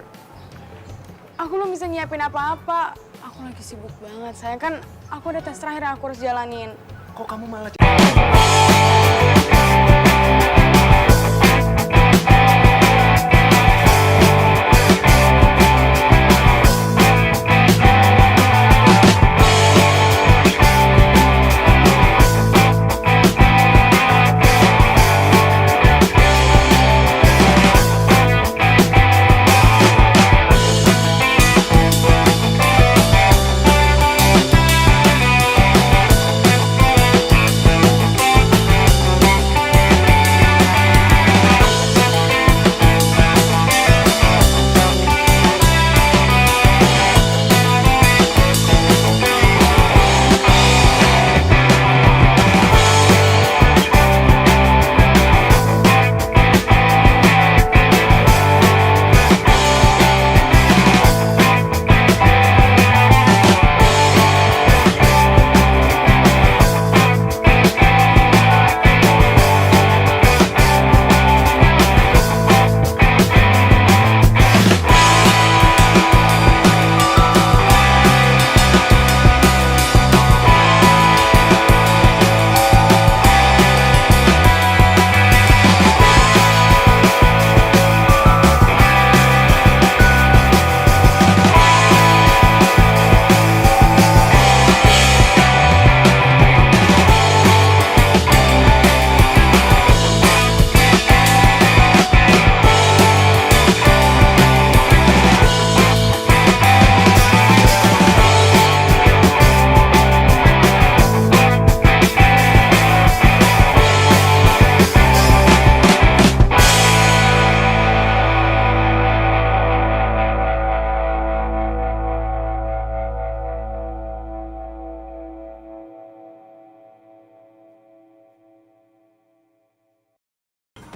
aku belum bisa nyiapin apa-apa. Aku lagi sibuk banget. Sayang kan aku ada tes terakhir yang aku harus jalanin. Kok kamu malah...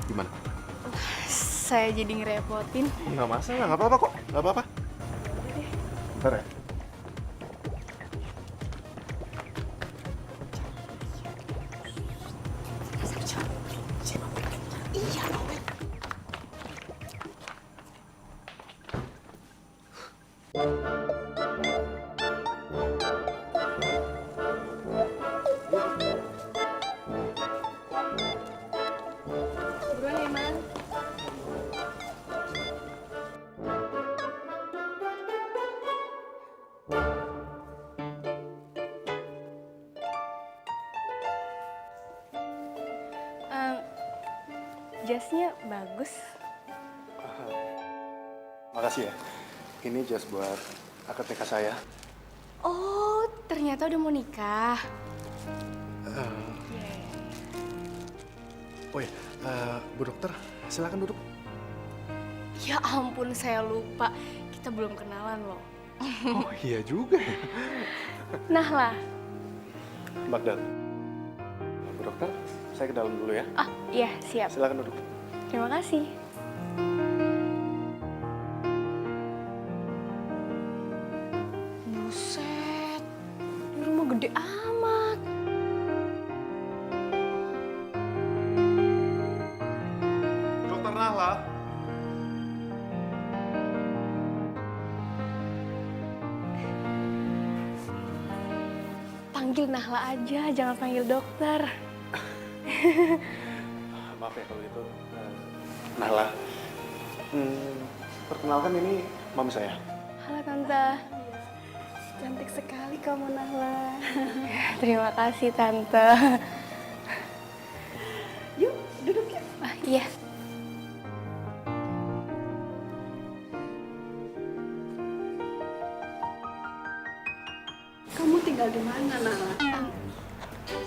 Gimana? Saya jadi ngerepotin. Nggak masalah, nggak apa-apa kok. Nggak apa-apa. Bentar ya. Buruan ya, Man. Jasnya bagus. Makasih ya. Ini jas buat akad nikah saya. Oh, ternyata udah mau nikah. Oh ya, Bu Dokter, silakan duduk. Ya ampun, saya lupa. Kita belum kenalan loh. Oh iya juga ya. Nah lah. Bagdad. Bu Dokter, saya ke dalam dulu ya. Ah, iya, siap. Silakan duduk. Terima kasih. Buset, ini rumah gede amat. Dokter Nahla. Panggil Nahla aja, jangan panggil dokter. Maaf ya kalau gitu. Nahla. Perkenalkan ini mami saya. Halo Tante. Cantik sekali kamu Nahla. Terima kasih Tante. Yuk, duduk ya. Ah, iya. Kamu tinggal di mana, Nala?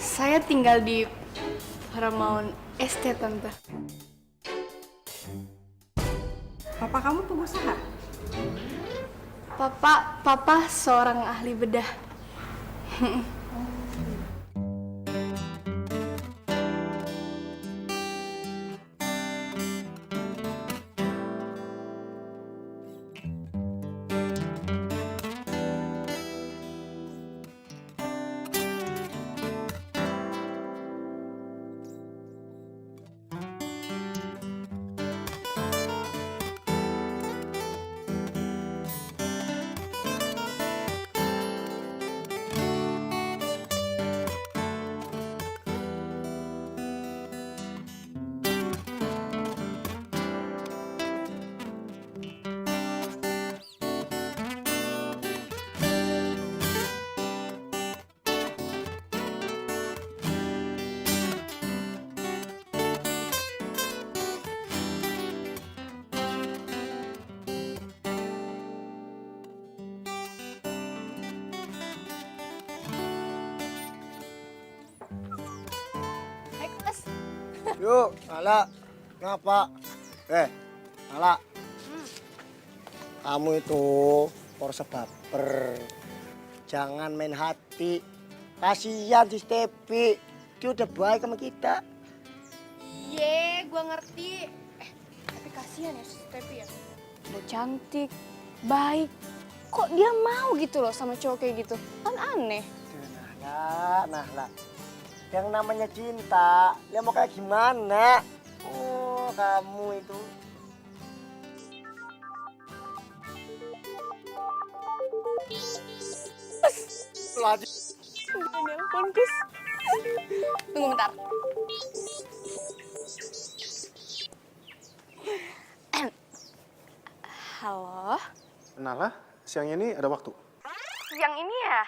Saya tinggal di Paramount Estate, Tante. Papa kamu pengusaha? Papa seorang ahli bedah. Yuk, Nala. Kenapa? Nala. Kamu itu porse baper. Jangan main hati. Kasihan si Stepi. Dia udah baik sama kita. Gua ngerti. Tapi kasihan ya si Stepi ya. Udah cantik, baik. Kok dia mau gitu loh sama cowok kayak gitu? Kan aneh. Nahla. Yang namanya cinta, dia mau kayak gimana? Oh, kamu itu. Lagi. Ya ampun, Gus. Tunggu bentar. Halo? Nahla, siang ini ada waktu? Yang ini ya?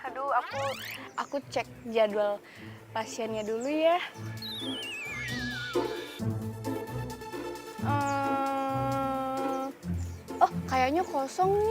Aduh, aku cek jadwal pasiennya dulu ya. Oh, kayaknya kosong.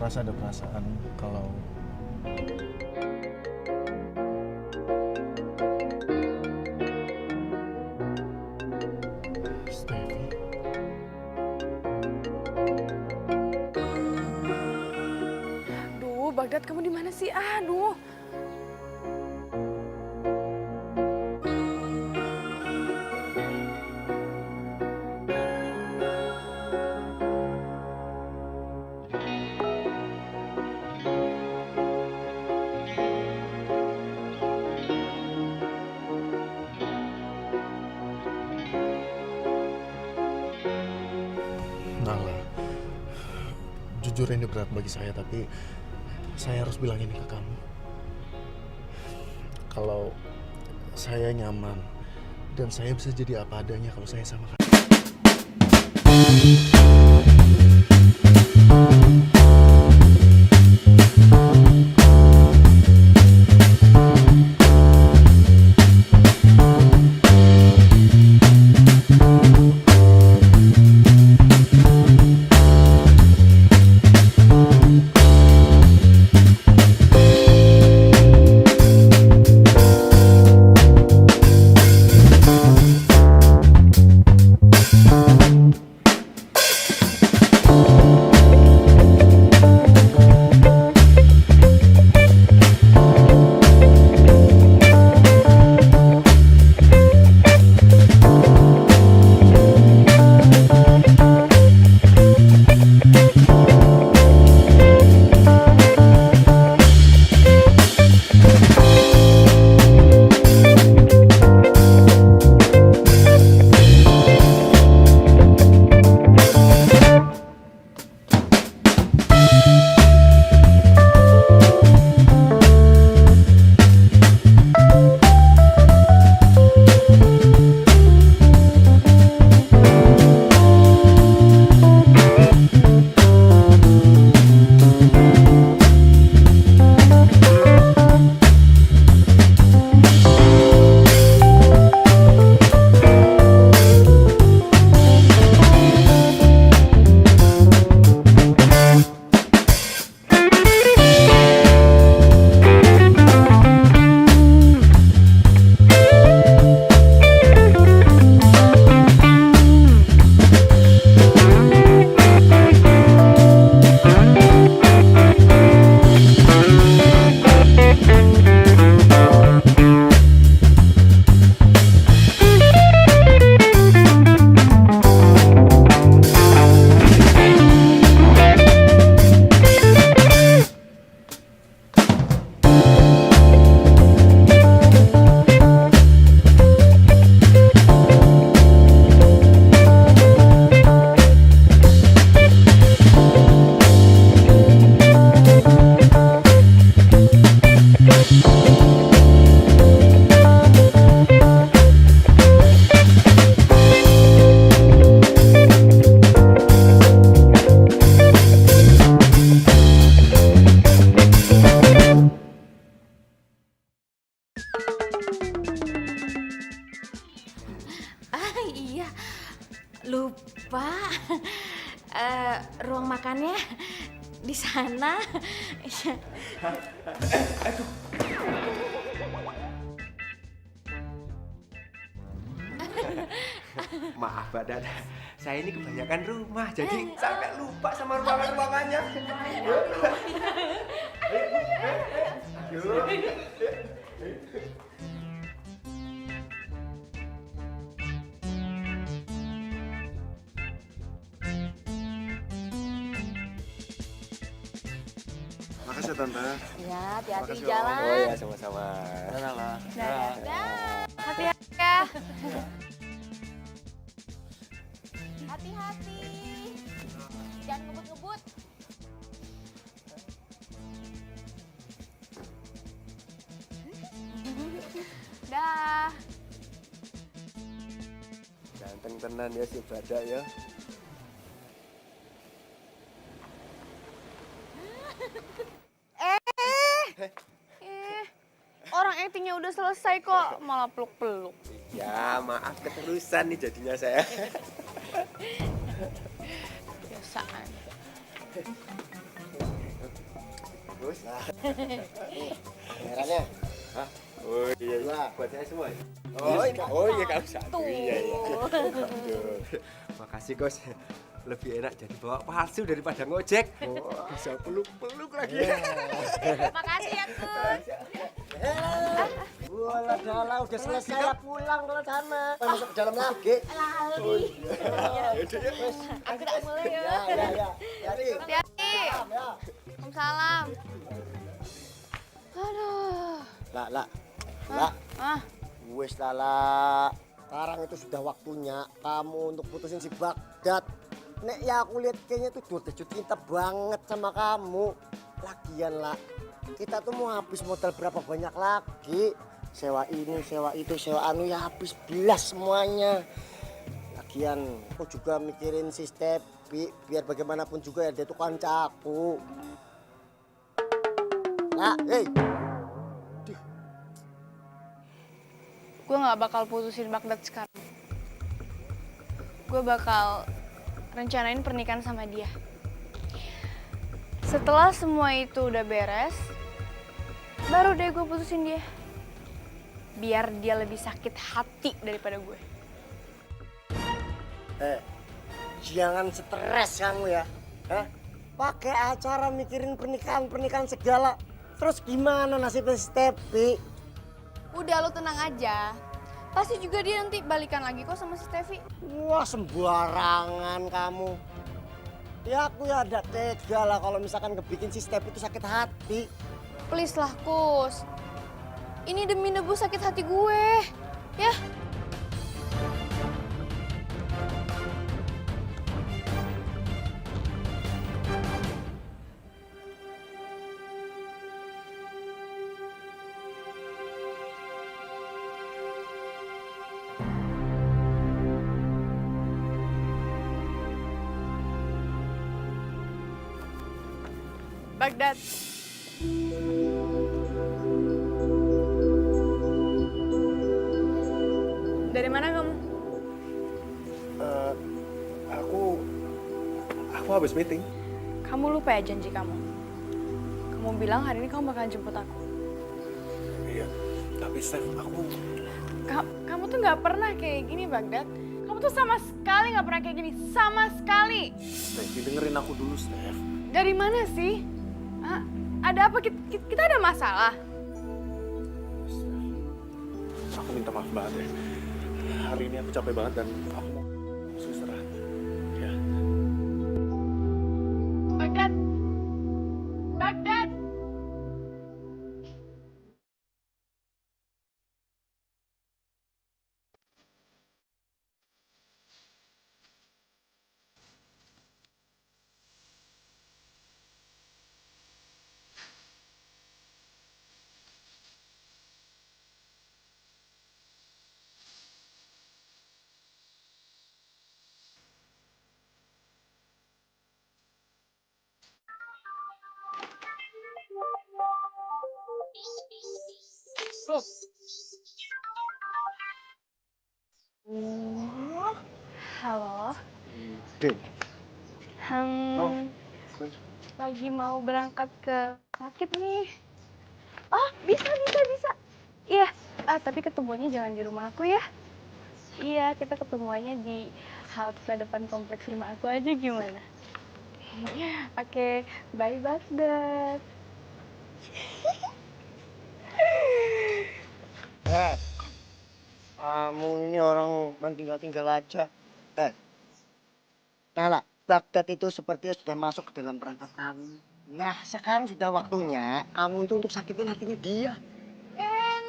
merasa ada perasaan kalau Steffi. Duh, Bagdad kamu di mana sih? Aduh. Nala, jujur ini berat bagi saya, tapi saya harus bilang ini ke kamu. Kalau saya nyaman dan saya bisa jadi apa adanya kalau saya sama kamu. Lupa. Ruang makannya di sana. Maaf Mbak Dada, saya ini kebanyakan rumah, jadi sampai lupa sama ruangan-ruangannya. Makasih Tante. Ya, hati-hati di Makasih, Om. jalan. Oh ya, sama-sama. Dadah. Hati-hati ya. Hati-hati. Jangan ngebut-ngebut. Dah. Ganteng tenan ya si Badak ya. Orang actingnya udah selesai kok, malah peluk-peluk. Ya, maaf keterusan nih jadinya saya. Biasaan. Bos. Merahnya. Hah? Oh iya, Dua. buat saya semua. Ya? Oh, iya kalau satu. Iya. Makasih Kos. Lebih enak jadi bawa palsu daripada ngojek. Bisa peluk-peluk lagi. Makasih ya, Kus. Walah, Dala udah selesai ya pulang kalau sana. Masuk ke dalam lagi. Lali. Aku tak mulai ya. Ya. Hati-hati. Waalaikumsalam. Aduh. Lah. Ah, Wes Lala. Sekarang itu sudah waktunya kamu untuk putusin si Bagdad. Nek ya aku lihat kayaknya tuh udah jatuh cinta banget sama kamu. Lagian lah, kita tuh mau habis modal berapa banyak lagi. Sewa ini, sewa itu, sewa anu ya habis belas semuanya. Lagian aku juga mikirin si Stepi, biar bagaimanapun juga ya dia tuh kancaku. Nah, hei. gue nggak bakal putusin Bagdad sekarang. Gue bakal rencanain pernikahan sama dia. Setelah semua itu udah beres, baru deh gue putusin dia. Biar dia lebih sakit hati daripada gue. Jangan stres kamu ya. Pakai acara mikirin pernikahan segala. Terus gimana nasibnya Stepi? Udah, lo tenang aja. Pasti juga dia nanti balikan lagi kok sama si Stevi. Wah, sembarangan kamu. Ya aku ya ada tega lah kalau misalkan kebikin si Stepi itu sakit hati. Please lah, Kus. Ini demi nebus sakit hati gue. Ya. Bagdad. Dari mana kamu? Aku habis meeting. Kamu lupa ya janji kamu? Kamu bilang hari ini kamu bakalan jemput aku. Iya, tapi Steph, Kamu tuh nggak pernah kayak gini, Bagdad. Kamu tuh sama sekali nggak pernah kayak gini. Sama sekali. Steph, dengerin aku dulu, Steph. Dari mana sih? Ada apa? Kita ada masalah? Aku minta maaf banget ya. Hari ini aku capek banget dan aku mau istirahat. Ya. Bagdad! Bagdad! Halo. Lagi mau berangkat ke sakit nih. Oh, bisa. Iya, tapi ketemuannya jangan di rumah aku ya. Iya, kita ketemuannya di halte depan kompleks rumah aku aja gimana? Oke, bye Bagdad. Kamu ini orang tinggal aja. Nala, Bagdad itu sepertinya sudah masuk ke dalam perangkat kamu. Nah, sekarang sudah waktunya kamu itu untuk sakitin hatinya dia.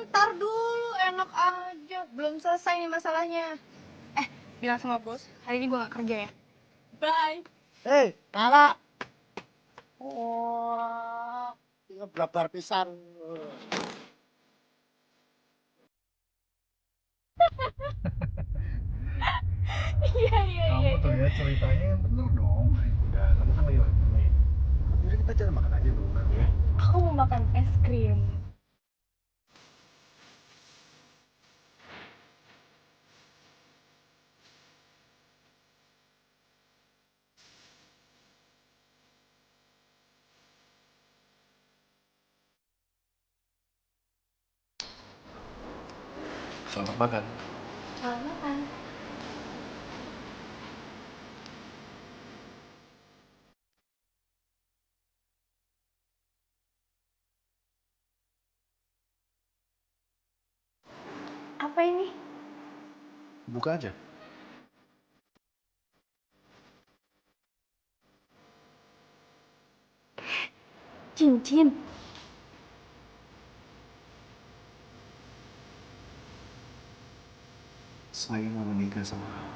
Ntar dulu, enak aja. Belum selesai nih masalahnya. Bilang sama bos, hari ini gue gak kerja ya. Bye. Hei, Nala. Wah, tinggal blabar pisan. Iya. Kamu tuh ya ceritanya yang bener dong. Udah, kamu kan lagi nih. Jadi kita cari makan aja dulu kan ya. Aku mau makan es krim. Selamat makan. Selamat makan. Apa ini? Buka aja. Cincin. Saya mau menikah sama kamu.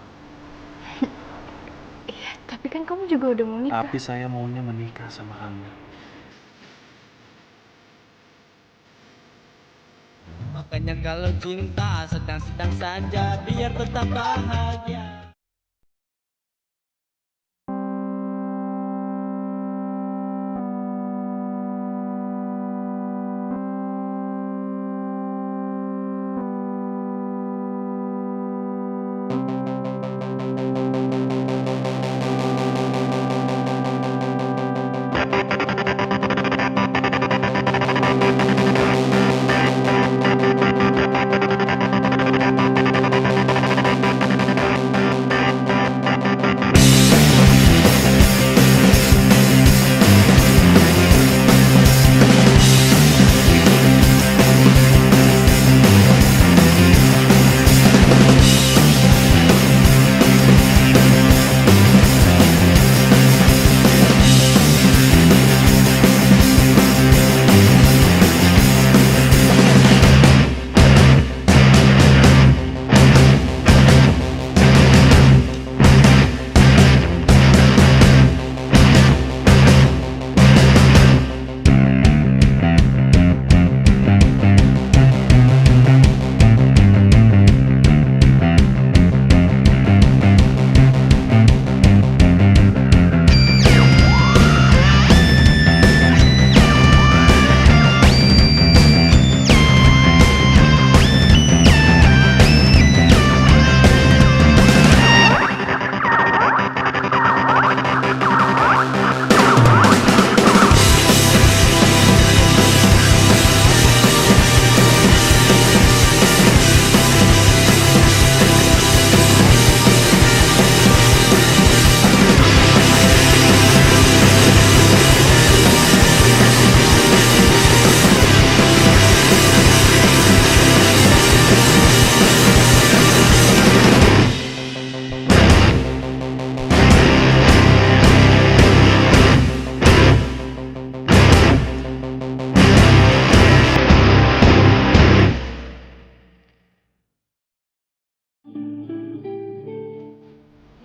Iya, tapi kan kamu juga udah mau nikah. Tapi saya maunya menikah sama kamu. Makanya kalau cinta sedang-sedang saja biar tetap bahagia.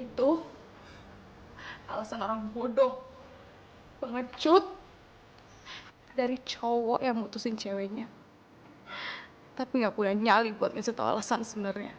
Itu alasan orang bodoh, pengecut dari cowok yang mutusin ceweknya. Tapi nggak punya nyali buat ngasih tau alasan sebenarnya.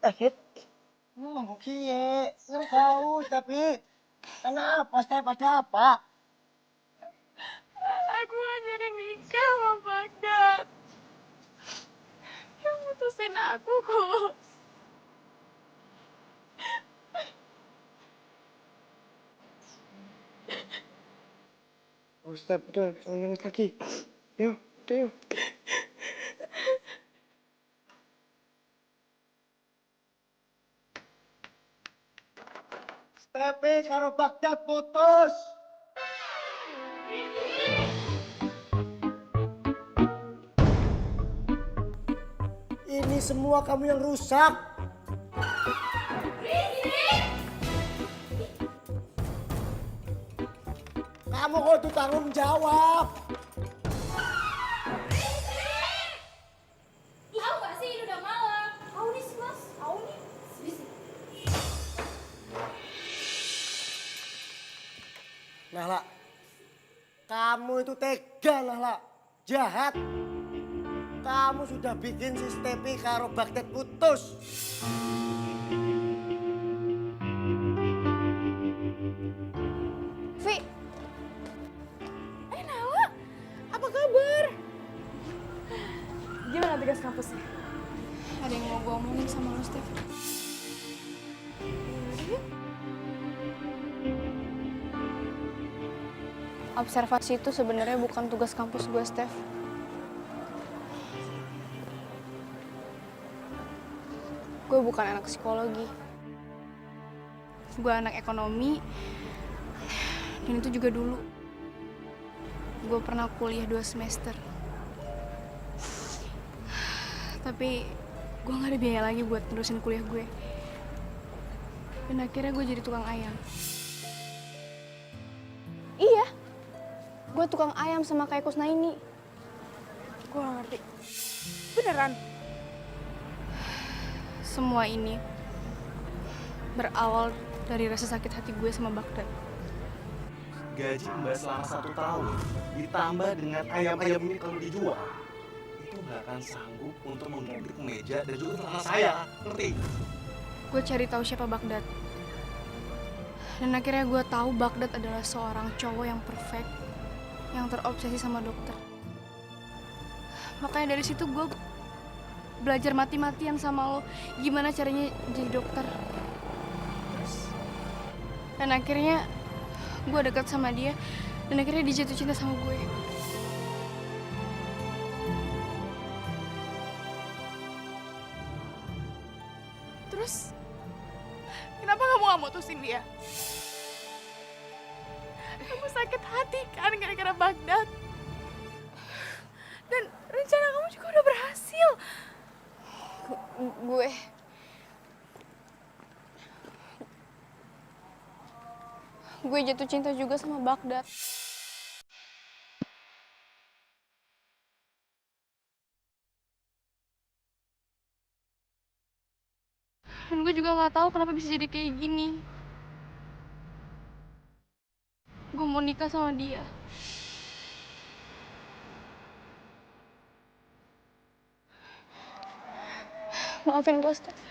Hit. Oke, nggak tahu tapi kenapa? Step ada apa? Aku hanya nikah sama Bagdad. Yang mutusin aku kok. Oh, Step, udah, jangan nangis lagi. Yuk, udah yuk. Stepe karo Bagdad putus. Ini semua kamu yang rusak. Kamu kudu tanggung jawab. Tahu gak sih ini udah malam? Tahu nih sih mas, tahu nih. Nahla, kamu itu tega Nahla, jahat. Kamu sudah bikin si Stepi karo Baghdad putus. Vi. Nala, apa kabar? Gimana tugas kampusnya? Ada yang mau gue omongin sama lo, Steph. Observasi itu sebenarnya bukan tugas kampus gue, Steph. Gue bukan anak psikologi. Gue anak ekonomi. Dan itu juga dulu. Gue pernah kuliah 2 semester. Tapi gue gak ada biaya lagi buat terusin kuliah gue. Dan akhirnya gue jadi tukang ayam. Iya, gue tukang ayam sama kayak Kusnaini. Gue gak ngerti. Beneran? Semua ini berawal dari rasa sakit hati gue sama Baghdad. Gaji Mbak selama 1 tahun ditambah dengan ayam-ayam ini kalau dijual, itu nggak akan sanggup untuk mengganti kemeja dan juga celana saya, ngerti? Gue cari tahu siapa Baghdad. Dan akhirnya gue tahu Baghdad adalah seorang cowok yang perfect, yang terobsesi sama dokter. Makanya dari situ gue belajar mati-matian sama lo, gimana caranya jadi dokter. Dan akhirnya gue dekat sama dia, dan akhirnya dia jatuh cinta sama gue. Terus, kenapa kamu gak mutusin dia? Kamu sakit hati kan gara-gara Baghdad. Dan rencana kamu juga udah berhasil. Gue jatuh cinta juga sama Baghdad. Dan gue juga gak tahu kenapa bisa jadi kayak gini. Gue mau nikah sama dia. Maafin gue, Steph.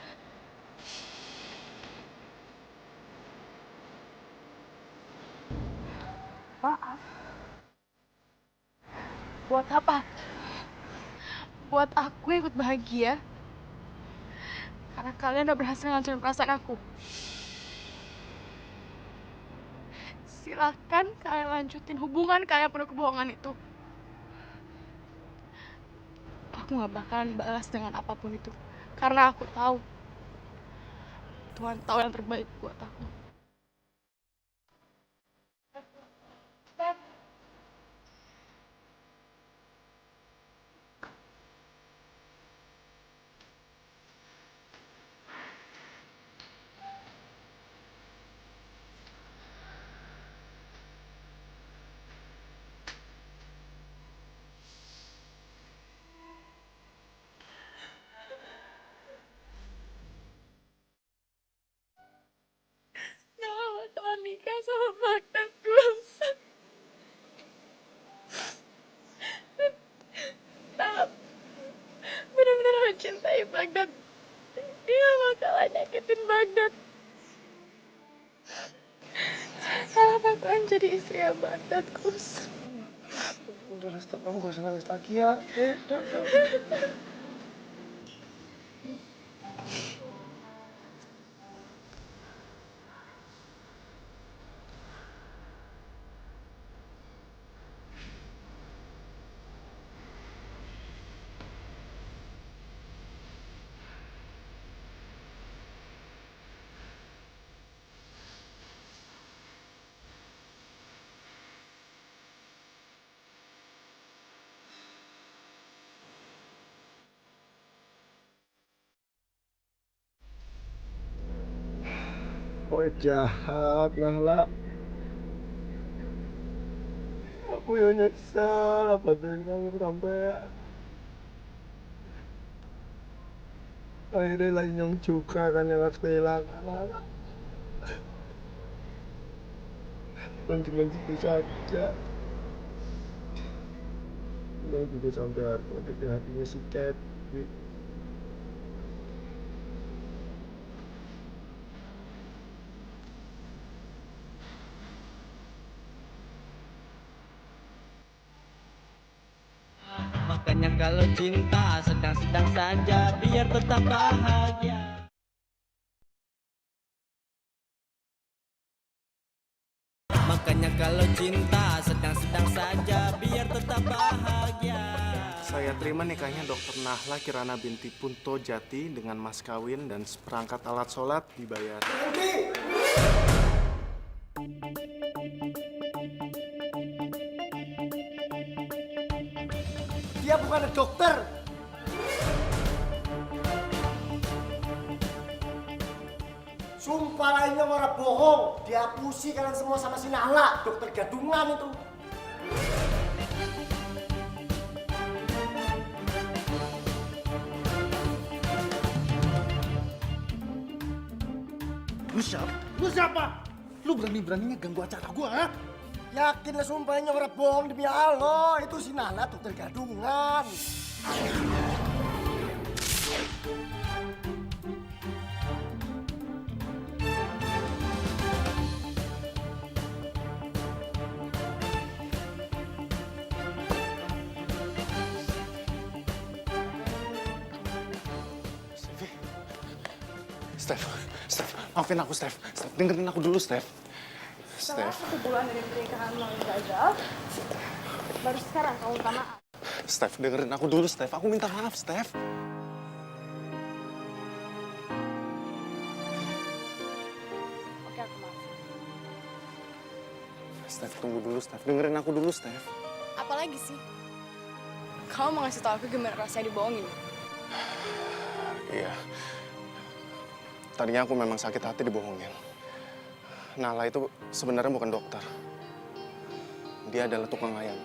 Maaf. Buat apa? Buat aku ikut bahagia. Karena kalian udah berhasil ngancurin perasaan aku. Silakan kalian lanjutin hubungan kalian penuh kebohongan itu. Aku gak bakalan balas dengan apapun itu. Karena aku tahu Tuhan tahu yang terbaik buat aku. Nggak bakalan nikah sama Baghdad Gus. Nah, benar-benar mencintai Baghdad. Dia gak bakalan nyakitin Baghdad. Salah bakalan jadi istri ya Baghdad Gus. Udah, stop, kamu gak usah nangis lagi ya. Udah. Oh jahat, Nahla. Aku yang nyesal apa dari kamu sampai akhirnya lagi yang juga kan yang harus kehilangan. Dan dengan itu saja Neng juga sampai harus ngedekin hatinya si Cathy. Makanya kalau cinta sedang-sedang saja biar tetap bahagia. Makanya kalau cinta sedang-sedang saja biar tetap bahagia. Saya terima nikahnya Dr. Nahla Kirana binti Punto Jati dengan mas kawin dan seperangkat alat sholat dibayar. Dia bukan dokter. Sumpah lainnya orang bohong. Dihapusi kalian semua sama si Nahla, dokter gadungan itu. Lu siapa? Lu siapa? Lu berani-beraninya ganggu acara gua, ha? Yakin lah sumpahnya orang bohong demi Allah. Itu si Nahla dokter gadungan. Steph, maafin aku, Steph. Steph, dengerin aku dulu, Steph. Setelah Steph, 1 bulan dari pernikahan lo yang gagal, baru sekarang kamu minta maaf. Steph, dengerin aku dulu, Steph. Aku minta maaf, Steph. Oke, aku maaf. Steph, tunggu dulu, Steph. Dengerin aku dulu, Steph. Apalagi sih? Kamu mau ngasih tau aku gimana rasanya dibohongin? Iya. Tadinya aku memang sakit hati dibohongin. Nala itu sebenarnya bukan dokter. Dia adalah tukang ayam.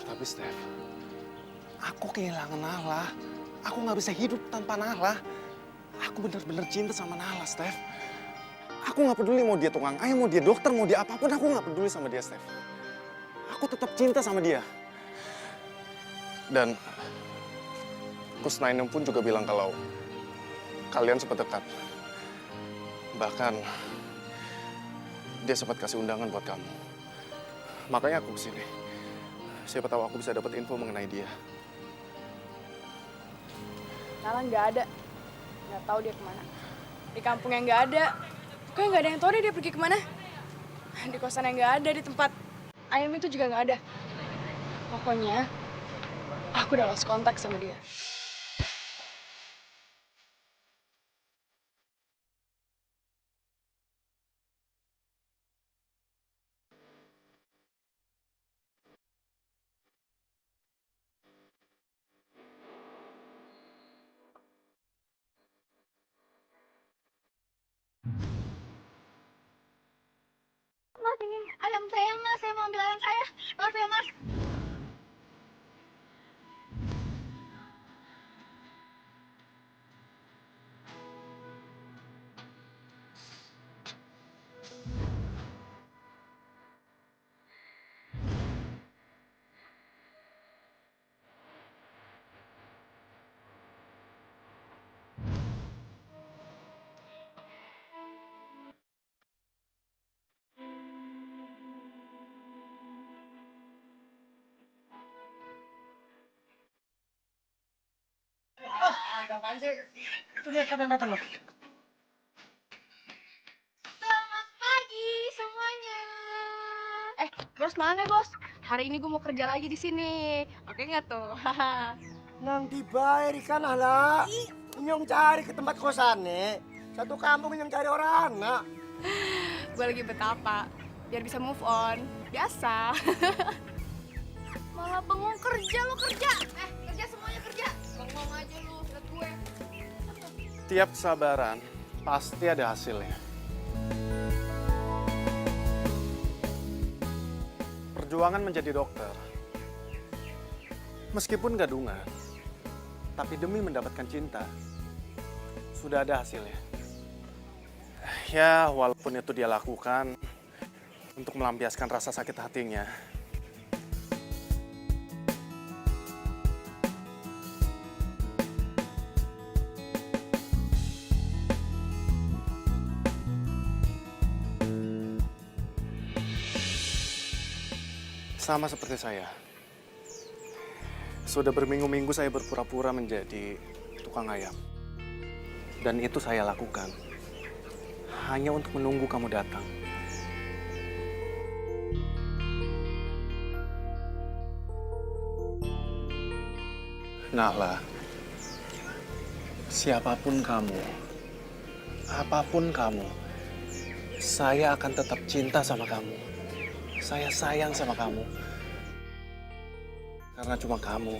Tapi Steph, aku kehilangan Nala. Aku nggak bisa hidup tanpa Nala. Aku benar-benar cinta sama Nala, Steph. Aku nggak peduli mau dia tukang ayam, mau dia dokter, mau dia apapun. Aku nggak peduli sama dia, Steph. Aku tetap cinta sama dia. Dan Kusnainem pun juga bilang kalau kalian sempat dekat. Bahkan dia sempat kasih undangan buat kamu. Makanya aku kesini. Siapa tahu aku bisa dapat info mengenai dia. Nala nggak ada. Nggak tahu dia kemana. Di kampungnya nggak ada. Pokoknya nggak ada yang tahu deh dia pergi kemana. Di kosannya nggak ada, di tempat ayam itu juga nggak ada. Pokoknya aku udah lost kontak sama dia. Mas, ini ayam saya, Mas. Saya mau ambil ayam saya. Maaf ya, Mas. Apaan sih? Itu dia kadang datang loh. Selamat pagi semuanya. Bos mana bos? Hari ini gue mau kerja lagi di sini. Oke nggak tuh? Nang dibayar ikan Nahla. Nyong cari ke tempat kosan nih. Satu kampung nyong cari orang anak. Gue lagi betapa biar bisa move on. Biasa. Malah bengong kerja lo kerja. Kerja semuanya kerja. Bengong aja lu lihat gue. Tiap kesabaran pasti ada hasilnya. Perjuangan menjadi dokter, meskipun gadungan, tapi demi mendapatkan cinta, sudah ada hasilnya. Ya, walaupun itu dia lakukan untuk melampiaskan rasa sakit hatinya. Sama seperti saya. Sudah berminggu-minggu saya berpura-pura menjadi tukang ayam. Dan itu saya lakukan hanya untuk menunggu kamu datang. Nahla, siapapun kamu, apapun kamu, saya akan tetap cinta sama kamu. Saya sayang sama kamu. Karena cuma kamu